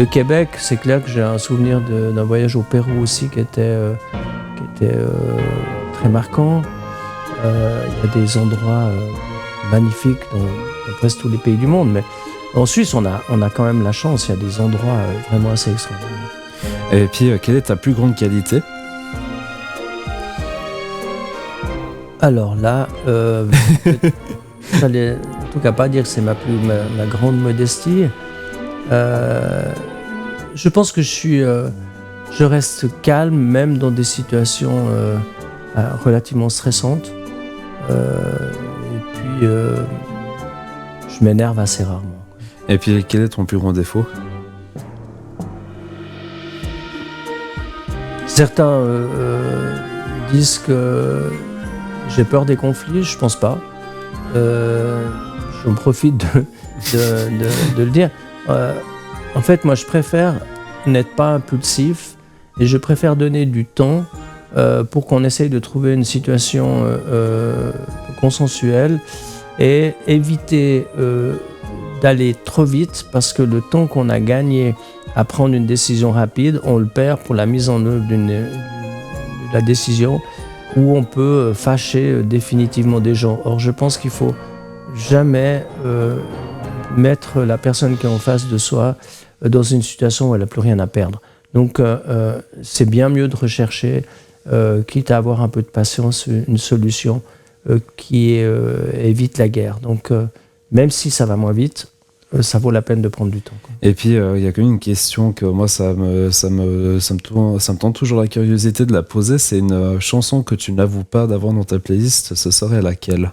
Québec. C'est clair que j'ai un souvenir d'un voyage au Pérou aussi qui était très marquant. Il y a des endroits magnifiques dans presque tous les pays du monde. Mais en Suisse, on a quand même la chance. Il y a des endroits vraiment assez extraordinaires. Et puis, quelle est ta plus grande qualité? Alors là, j'allais en tout cas pas dire que c'est ma grande modestie. Je pense que je reste calme même dans des situations relativement stressantes. Et puis, je m'énerve assez rarement. Et puis, quel est ton plus grand défaut? Certains disent que j'ai peur des conflits, je pense pas. J'en profite de le dire. En fait, moi, je préfère n'être pas impulsif et je préfère donner du temps pour qu'on essaye de trouver une situation consensuelle et éviter d'aller trop vite parce que le temps qu'on a gagné à prendre une décision rapide, on le perd pour la mise en œuvre de la décision où on peut fâcher définitivement des gens. Or, je pense qu'il faut jamais mettre la personne qui est en face de soi dans une situation où elle n'a plus rien à perdre. Donc, c'est bien mieux de rechercher, quitte à avoir un peu de patience, une solution qui évite la guerre. Donc, même si ça va moins vite, ça vaut la peine de prendre du temps. Quoi. Et puis, il y a quand même une question que moi, ça me tente toujours la curiosité de la poser. C'est une chanson que tu n'avoues pas d'avoir dans ta playlist. Ce serait laquelle?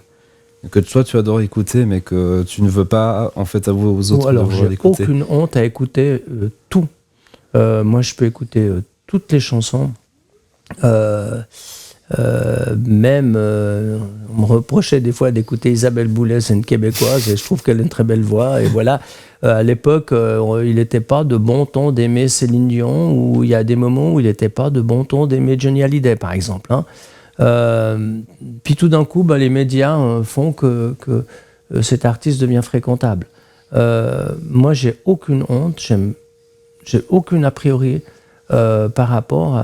Que toi, tu adores écouter, mais que tu ne veux pas en fait avouer aux autres alors, de l'écouter. J'ai aucune honte à écouter tout. Moi, je peux écouter toutes les chansons. Même, on me reprochait des fois d'écouter Isabelle Boulay, c'est une Québécoise, et je trouve qu'elle a une très belle voix. Et voilà, à l'époque, il n'était pas de bon ton d'aimer Céline Dion, ou il y a des moments où il n'était pas de bon ton d'aimer Johnny Hallyday, par exemple. Hein. Puis tout d'un coup, les médias font que cet artiste devient fréquentable. Moi, j'ai aucune honte, j'ai aucune a priori par rapport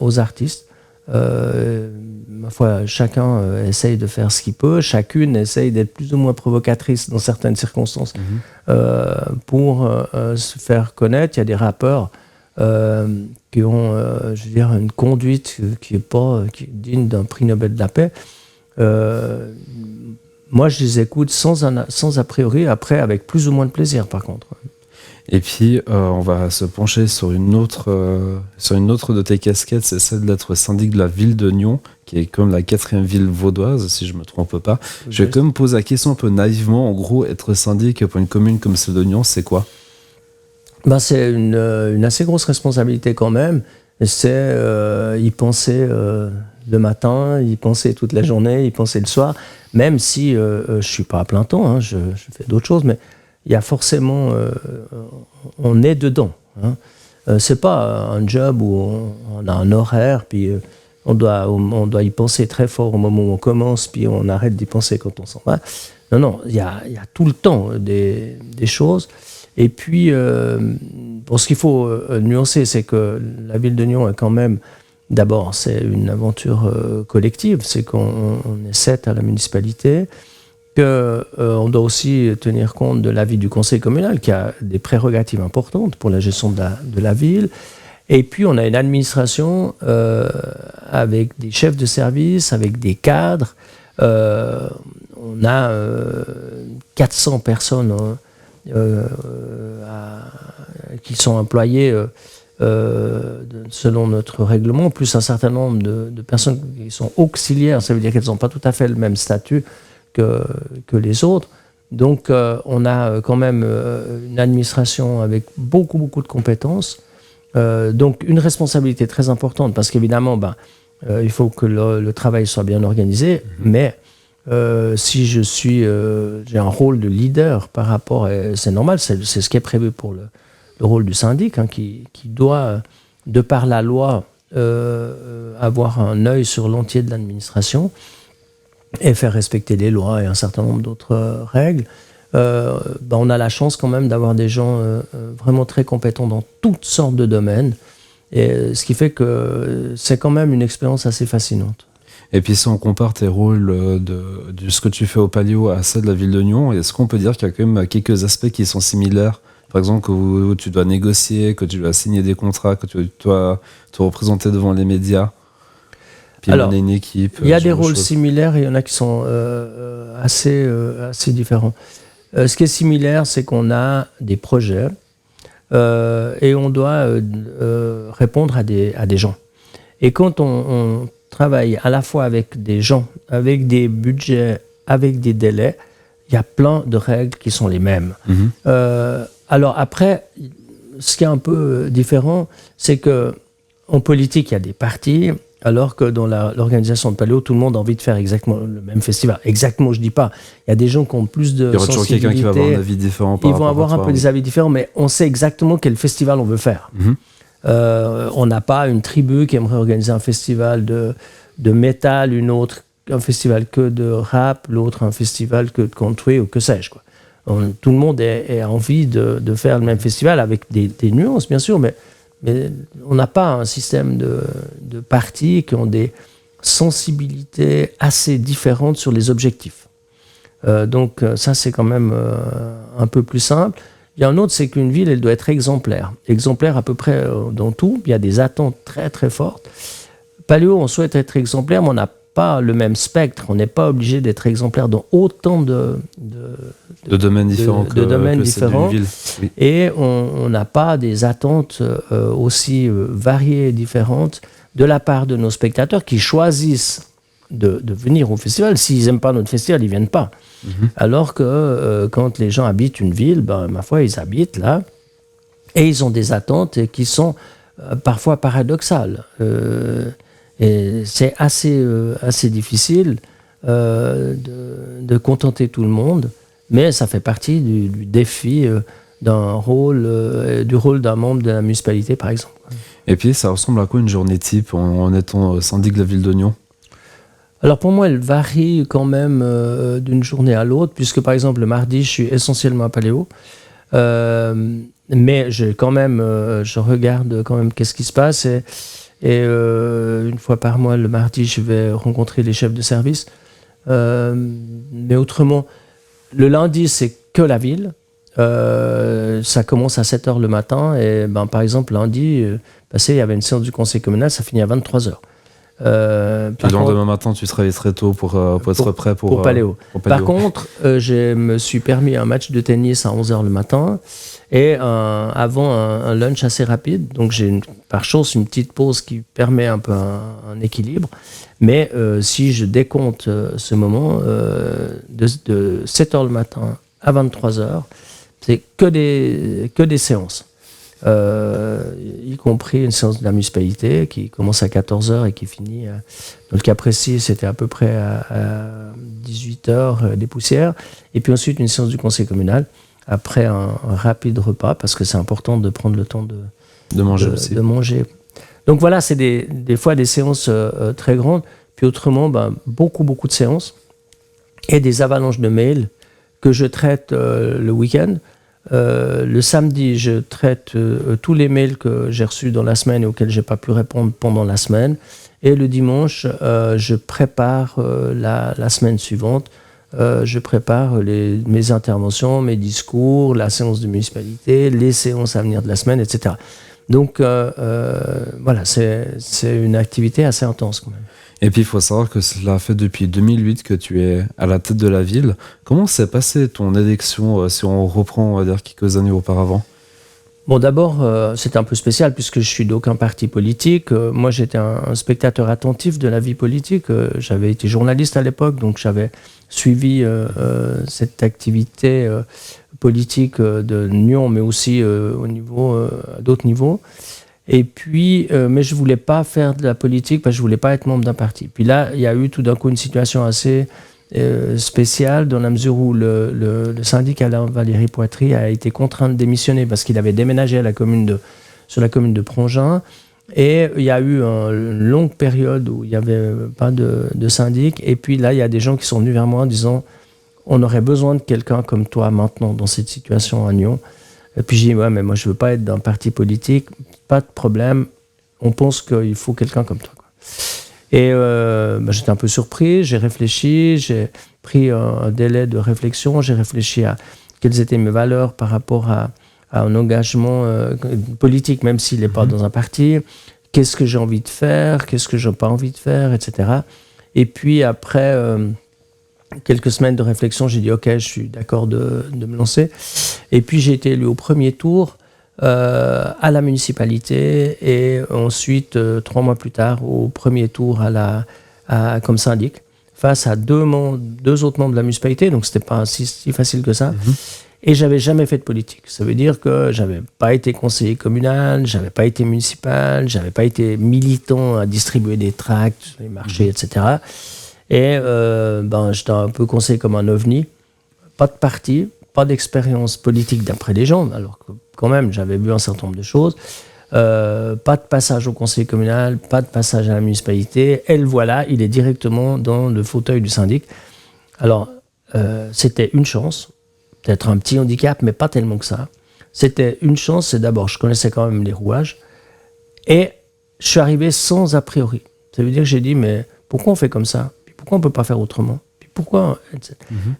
aux artistes. Ma foi, chacun essaye de faire ce qu'il peut, chacune essaye d'être plus ou moins provocatrice dans certaines circonstances pour se faire connaître. Il y a des rappeurs qui ont, je veux dire, une conduite qui est digne d'un prix Nobel de la paix. Moi, je les écoute sans a priori, après avec plus ou moins de plaisir, par contre. Et puis, on va se pencher sur une autre de tes casquettes, c'est celle d'être syndic de la ville de Nyon, qui est comme la 4e ville vaudoise, si je ne me trompe pas. Je vais quand même poser la question un peu naïvement. En gros, être syndic pour une commune comme celle de Nyon, c'est quoi? C'est une assez grosse responsabilité quand même. C'est y penser le matin, y penser toute la journée, y penser le soir, même si je ne suis pas à plein temps, hein, je fais d'autres choses, mais il y a forcément, on est dedans. Hein. C'est pas un job où on a un horaire, puis on doit y penser très fort au moment où on commence, puis on arrête d'y penser quand on s'en va. Non, il y a tout le temps des choses. Et puis, ce qu'il faut nuancer, c'est que la ville de Nyon est quand même, d'abord, c'est une aventure collective, c'est qu'on est 7 à la municipalité, qu'on doit aussi tenir compte de l'avis du conseil communal qui a des prérogatives importantes pour la gestion de la ville Et puis, on a une administration avec des chefs de service, avec des cadres. On a 400 personnes qui sont employées selon notre règlement, plus un certain nombre de personnes qui sont auxiliaires. Ça veut dire qu'elles n'ont pas tout à fait le même statut que les autres. Donc, on a quand même une administration avec beaucoup, beaucoup de compétences. Donc, une responsabilité très importante parce qu'évidemment, il faut que le travail soit bien organisé. Mais si j'ai un rôle de leader par rapport, c'est normal, c'est ce qui est prévu pour le rôle du syndic, qui doit, de par la loi, avoir un œil sur l'entier de l'administration et faire respecter les lois et un certain nombre d'autres règles. On a la chance quand même d'avoir des gens vraiment très compétents dans toutes sortes de domaines, et ce qui fait que c'est quand même une expérience assez fascinante. Et puis si on compare tes rôles de ce que tu fais au Paléo à ceux de la ville de Nyon, est-ce qu'on peut dire qu'il y a quand même quelques aspects qui sont similaires? Par exemple, que tu dois négocier, que tu dois signer des contrats, que tu dois te représenter devant les médias, puis alors, mener une équipe. Il y a des rôles similaires et il y en a qui sont assez différents. Ce qui est similaire, c'est qu'on a des projets et on doit répondre à des gens. Et quand on travaille à la fois avec des gens, avec des budgets, avec des délais, il y a plein de règles qui sont les mêmes. Alors après, ce qui est un peu différent, c'est qu'en politique, il y a des partis, alors que dans l'organisation de Paléo, tout le monde a envie de faire exactement le même festival. Exactement, je ne dis pas. Il y a des gens qui ont plus de sensibilité. Il y aura toujours quelqu'un qui va avoir un avis différent. Ils vont avoir un peu des avis différents, mais on sait exactement quel festival on veut faire. On n'a pas une tribu qui aimerait organiser un festival de métal, une autre un festival que de rap, l'autre un festival que de country ou que sais-je, quoi. Tout le monde a envie de faire le même festival avec des nuances, bien sûr, mais on n'a pas un système de partis qui ont des sensibilités assez différentes sur les objectifs. Donc ça, c'est quand même un peu plus simple. Il y a un autre, c'est qu'une ville, elle doit être exemplaire. Exemplaire à peu près dans tout. Il y a des attentes très, très fortes. Paléo, on souhaite être exemplaire, mais on n'a pas le même spectre. On n'est pas obligé d'être exemplaire dans autant de domaines différents que différents. Ville. Oui. Et on n'a pas des attentes aussi variées et différentes de la part de nos spectateurs qui choisissent de venir au festival. S'ils n'aiment pas notre festival, ils ne viennent pas. Alors que quand les gens habitent une ville, ma foi, ils habitent là et ils ont des attentes qui sont parfois paradoxales. Et c'est assez difficile de contenter tout le monde, mais ça fait partie du défi du rôle d'un membre de la municipalité, par exemple. Et puis, ça ressemble à quoi une journée type en étant syndic de la ville de Nyon? Alors pour moi, elle varie quand même d'une journée à l'autre, puisque par exemple le mardi, je suis essentiellement à Paléo, mais je regarde quand même qu'est-ce qui se passe. Et une fois par mois, le mardi, je vais rencontrer les chefs de service. Mais autrement, le lundi, c'est que la ville. Ça commence à 7h le matin. Et par exemple, lundi passé, il y avait une séance du conseil communal, ça finit à 23h. Puis demain matin, tu te réveilles très tôt pour être prêt pour Paléo. Par contre, je me suis permis un match de tennis à 11h le matin et avant un lunch assez rapide. Donc j'ai par chance une petite pause qui permet un peu un équilibre. Mais si je décompte ce moment, de 7h le matin à 23h, c'est que des séances. Y compris une séance de la municipalité qui commence à 14h et qui finit, dans le cas précis, c'était à peu près à 18h des poussières, et puis ensuite une séance du conseil communal, après un rapide repas, parce que c'est important de prendre le temps de manger aussi. De manger. Donc voilà, c'est des fois des séances très grandes, puis autrement, beaucoup de séances, et des avalanches de mails que je traite le week-end. Le samedi, je traite tous les mails que j'ai reçus dans la semaine et auxquels je n'ai pas pu répondre pendant la semaine. Et le dimanche, je prépare la semaine suivante. Je prépare mes interventions, mes discours, la séance de municipalité, les séances à venir de la semaine, etc. Donc voilà, c'est une activité assez intense quand même. Et puis il faut savoir que cela fait depuis 2008 que tu es à la tête de la ville. Comment s'est passée ton élection, si on reprend, on va dire, quelques années auparavant? Bon, d'abord, c'était un peu spécial puisque je suis d'aucun parti politique. Moi, j'étais un spectateur attentif de la vie politique. J'avais été journaliste à l'époque, donc j'avais suivi cette activité politique de Nyon, mais aussi à d'autres niveaux. Et puis, mais je voulais pas faire de la politique parce que je voulais pas être membre d'un parti. Puis là, il y a eu tout d'un coup une situation assez spéciale dans la mesure où le syndic Alain Valéry Poitry a été contraint de démissionner parce qu'il avait déménagé sur la commune de Prongin. Et il y a eu une longue période où il n'y avait pas de syndic. Et puis là, il y a des gens qui sont venus vers moi en disant « On aurait besoin de quelqu'un comme toi maintenant dans cette situation à Nyon. » Et puis j'ai dit « Ouais, mais moi, je ne veux pas être d'un parti politique. Pas de problème. On pense qu'il faut quelqu'un comme toi. » Et j'étais un peu surpris. J'ai réfléchi. J'ai pris un délai de réflexion. J'ai réfléchi à quelles étaient mes valeurs par rapport à un engagement politique, même s'il n'est pas dans un parti. Qu'est-ce que j'ai envie de faire? Qu'est-ce que je n'ai pas envie de faire, etc. Et puis après quelques semaines de réflexion, j'ai dit ok, je suis d'accord de me lancer. Et puis j'ai été élu au premier tour à la municipalité et ensuite 3 mois plus tard au premier tour comme syndic face à deux autres membres de la municipalité. Donc c'était pas si facile que ça. Et j'avais jamais fait de politique. Ça veut dire que j'avais pas été conseiller communal, j'avais pas été municipal, j'avais pas été militant à distribuer des tracts sur les marchés, etc. Et j'étais un peu conseillé comme un ovni. Pas de parti, pas d'expérience politique d'après les gens, alors que quand même j'avais vu un certain nombre de choses. Pas de passage au conseil communal, pas de passage à la municipalité. Et le voilà, il est directement dans le fauteuil du syndic. Alors, c'était une chance. Peut-être un petit handicap, mais pas tellement que ça. C'était une chance, c'est d'abord, je connaissais quand même les rouages, et je suis arrivé sans a priori. Ça veut dire que j'ai dit, mais pourquoi on fait comme ça? Puis pourquoi on ne peut pas faire autrement? Puis pourquoi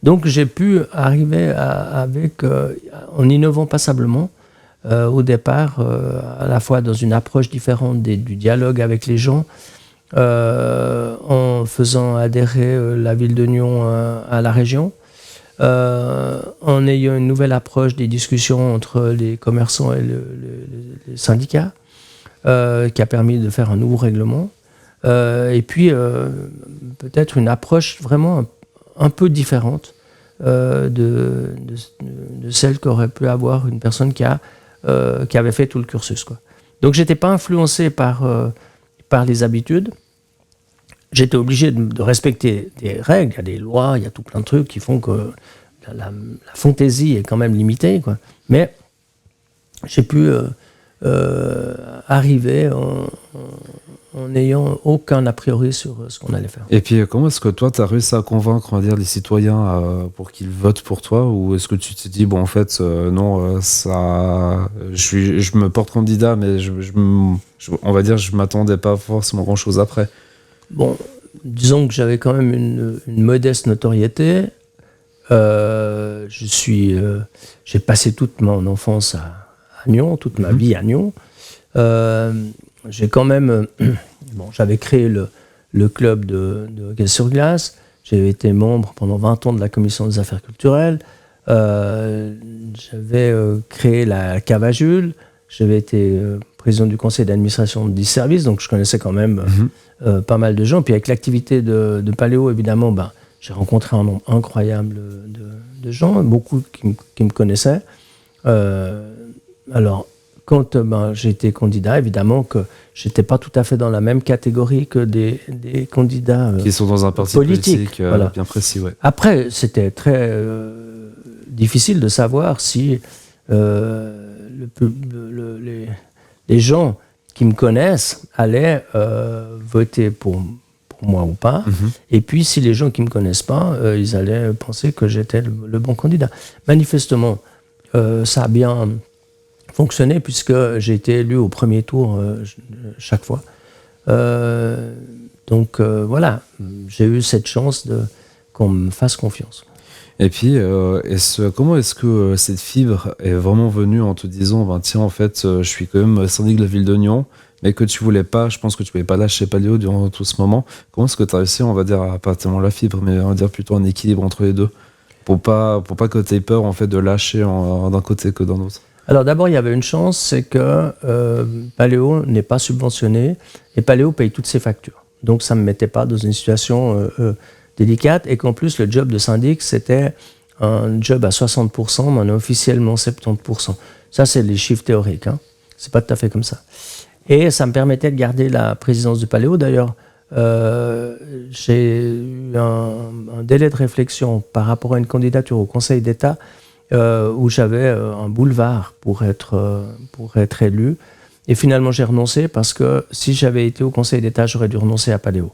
Donc j'ai pu arriver en innovant passablement, au départ, à la fois dans une approche différente du dialogue avec les gens, en faisant adhérer la ville de Nyon à la région, en ayant une nouvelle approche des discussions entre les commerçants et les syndicats, qui a permis de faire un nouveau règlement, et puis peut-être une approche vraiment un peu différente de celle qu'aurait pu avoir une personne qui avait fait tout le cursus, quoi. Donc j'étais pas influencé par les habitudes. J'étais obligé de respecter des règles, il y a des lois, il y a tout plein de trucs qui font que la fantaisie est quand même limitée, quoi. Mais j'ai pu arriver en n'ayant aucun a priori sur ce qu'on allait faire. Et puis comment est-ce que toi tu as réussi à convaincre, on va dire, les citoyens pour qu'ils votent pour toi, ou est-ce que tu t'es dit bon en fait non, je me porte candidat, mais on va dire je m'attendais pas forcément grand chose après? Bon, disons que j'avais quand même une modeste notoriété. J'ai passé toute mon enfance à Nyon, toute ma vie à Nyon. J'ai quand même, j'avais créé le club de hockey sur glace. J'avais été membre pendant 20 ans de la commission des affaires culturelles. J'avais créé la cave à Jules. J'avais été président du conseil d'administration de 10 services, donc je connaissais quand même pas mal de gens. Puis avec l'activité de Paléo, évidemment, j'ai rencontré un nombre incroyable de gens, beaucoup qui me connaissaient. Alors, quand j'ai été candidat, évidemment que je n'étais pas tout à fait dans la même catégorie que des candidats qui sont dans un parti politique voilà. Bien précis. Ouais. Après, c'était très difficile de savoir si les gens qui me connaissent allaient voter pour moi ou pas. Et puis, si les gens qui ne me connaissent pas, ils allaient penser que j'étais le bon candidat. Manifestement, ça a bien fonctionné puisque j'ai été élu au premier tour chaque fois. Donc voilà, j'ai eu cette chance qu'on me fasse confiance. Et puis, comment est-ce que cette fibre est vraiment venue en te disant, ben, tiens, en fait, je suis quand même syndic de la ville de Nyon, mais que tu voulais pas, je pense que tu voulais pas lâcher Paléo durant tout ce moment. Comment est-ce que tu as réussi, on va dire, à pas tellement la fibre, mais on va dire plutôt un équilibre entre les deux, pour pas que tu aies peur, en fait, de lâcher d'un côté que d'un autre? Alors d'abord, il y avait une chance, c'est que Paléo n'est pas subventionné et Paléo paye toutes ses factures. Donc ça ne me mettait pas dans une situation délicate et qu'en plus, le job de syndic, c'était un job à 60%, mais on est officiellement 70%. Ça, c'est les chiffres théoriques. Hein. C'est pas tout à fait comme ça. Et ça me permettait de garder la présidence du Paléo. D'ailleurs, j'ai eu un délai de réflexion par rapport à une candidature au Conseil d'État où j'avais un boulevard pour être élu. Et finalement, j'ai renoncé parce que si j'avais été au Conseil d'État, j'aurais dû renoncer à Paléo.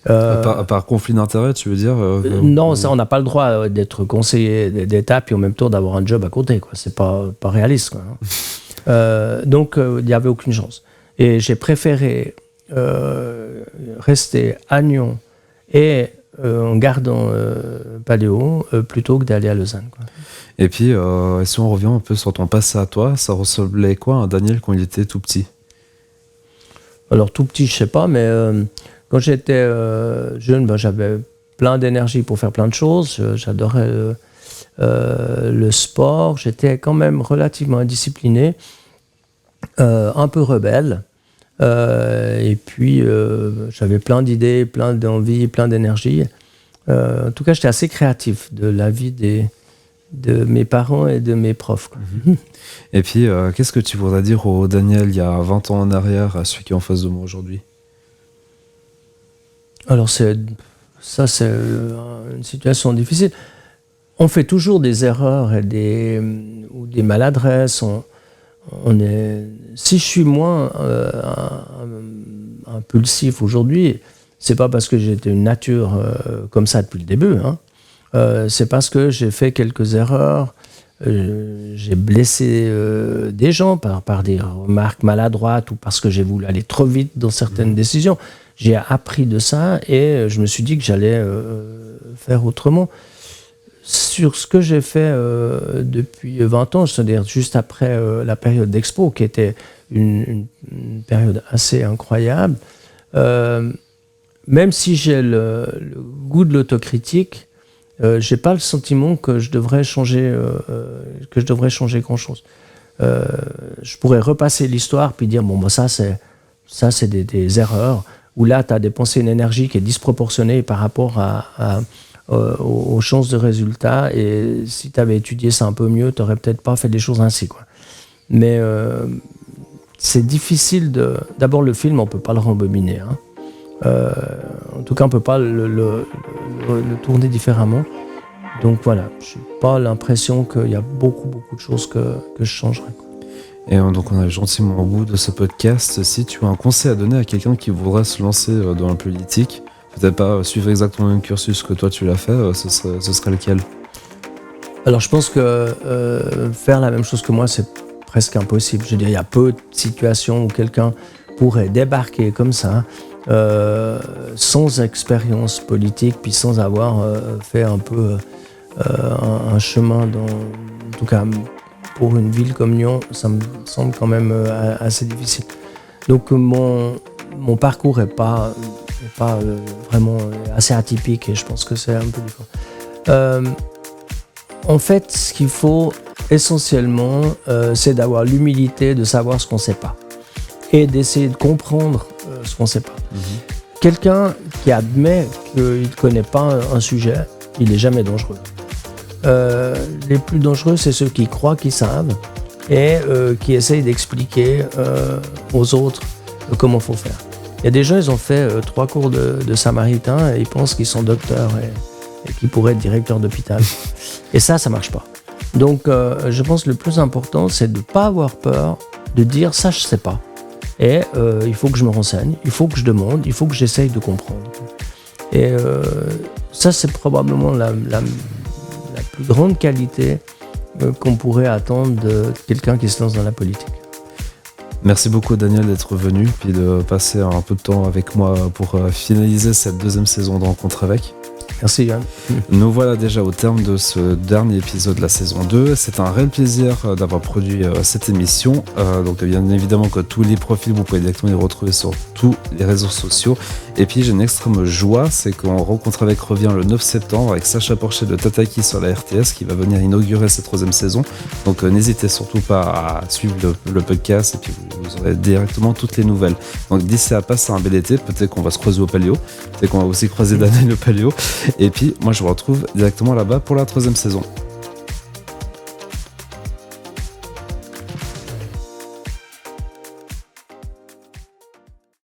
Par conflit d'intérêt, tu veux dire Non, ça, on n'a pas le droit d'être conseiller d'État puis en même temps d'avoir un job à côté. Quoi. C'est pas réaliste. Quoi, hein. Donc, il n'y avait aucune chance. Et j'ai préféré rester à Nyon et en gardant Paléo plutôt que d'aller à Lausanne. Quoi. Et puis, si on revient un peu sur ton passé à toi, ça ressemblait quoi à Daniel quand il était tout petit? Alors tout petit, je sais pas, mais quand j'étais jeune, ben, j'avais plein d'énergie pour faire plein de choses. J'adorais le sport. J'étais quand même relativement indiscipliné, un peu rebelle. Et puis, j'avais plein d'idées, plein d'envies, plein d'énergie. En tout cas, j'étais assez créatif de la vie de mes parents et de mes profs. Quoi. Et puis, qu'est-ce que tu voudrais dire au Daniel il y a 20 ans en arrière, à celui qui est en face de moi aujourd'hui? Alors, c'est une situation difficile. On fait toujours des erreurs et ou des maladresses. Si je suis moins impulsif aujourd'hui, c'est pas parce que j'étais une nature comme ça depuis le début. Hein. C'est parce que j'ai fait quelques erreurs, j'ai blessé des gens par des remarques maladroites ou parce que j'ai voulu aller trop vite dans certaines décisions. J'ai appris de ça et je me suis dit que j'allais faire autrement. Sur ce que j'ai fait depuis 20 ans, c'est-à-dire juste après la période d'Expo, qui était une période assez incroyable, même si j'ai le goût de l'autocritique, j'ai pas le sentiment que je devrais changer grand-chose. Je pourrais repasser l'histoire puis dire bon, bah, ça c'est des erreurs, où là tu as dépensé une énergie qui est disproportionnée par rapport aux chances de résultat, et si tu avais étudié ça un peu mieux, tu n'aurais peut-être pas fait les choses ainsi. Quoi. Mais c'est difficile d'abord, le film, on ne peut pas le rembobiner. Hein. En tout cas, on ne peut pas le tourner différemment. Donc voilà, je n'ai pas l'impression qu'il y a beaucoup de choses que je changerais. Quoi. Et donc on arrive gentiment au bout de ce podcast. Si tu as un conseil à donner à quelqu'un qui voudrait se lancer dans la politique, peut-être pas suivre exactement le même cursus que toi tu l'as fait, ce serait lequel? Alors je pense que faire la même chose que moi, c'est presque impossible. Je veux dire, il y a peu de situations où quelqu'un pourrait débarquer comme ça, sans expérience politique, puis sans avoir fait un peu un chemin en tout cas pour une ville comme Nyon, ça me semble quand même assez difficile. Donc mon parcours n'est pas vraiment assez atypique, et je pense que c'est un peu différent. En fait, ce qu'il faut essentiellement, c'est d'avoir l'humilité de savoir ce qu'on ne sait pas et d'essayer de comprendre ce qu'on ne sait pas. Quelqu'un qui admet qu'il ne connaît pas un sujet, il n'est jamais dangereux. Les plus dangereux, c'est ceux qui croient qu'ils savent et qui essayent d'expliquer aux autres comment il faut faire. Il y a des gens, ils ont fait 3 cours de samaritain et ils pensent qu'ils sont docteurs et qu'ils pourraient être directeurs d'hôpital. Et ça marche pas. Donc, je pense que le plus important, c'est de ne pas avoir peur de dire ça, je sais pas. Et il faut que je me renseigne, il faut que je demande, il faut que j'essaye de comprendre. Et ça, c'est probablement la plus grande qualité qu'on pourrait attendre de quelqu'un qui se lance dans la politique. Merci beaucoup Daniel d'être venu, puis de passer un peu de temps avec moi pour finaliser cette 2e saison de Rencontre avec. Merci Yann. Nous voilà déjà au terme de ce dernier épisode de la saison 2. C'est un réel plaisir d'avoir produit cette émission. Donc bien évidemment que tous les profils, vous pouvez directement les retrouver sur tous les réseaux sociaux. Et puis j'ai une extrême joie, c'est qu'on rencontre avec revient le 9 septembre avec Sacha Porcher de Tataki sur la RTS qui va venir inaugurer cette 3e saison. Donc n'hésitez surtout pas à suivre le podcast et puis vous aurez directement toutes les nouvelles. Donc d'ici à passer un bel été, peut-être qu'on va se croiser au Paléo, peut-être qu'on va aussi croiser Daniel au Paléo. Et puis moi je vous retrouve directement là-bas pour la 3e saison.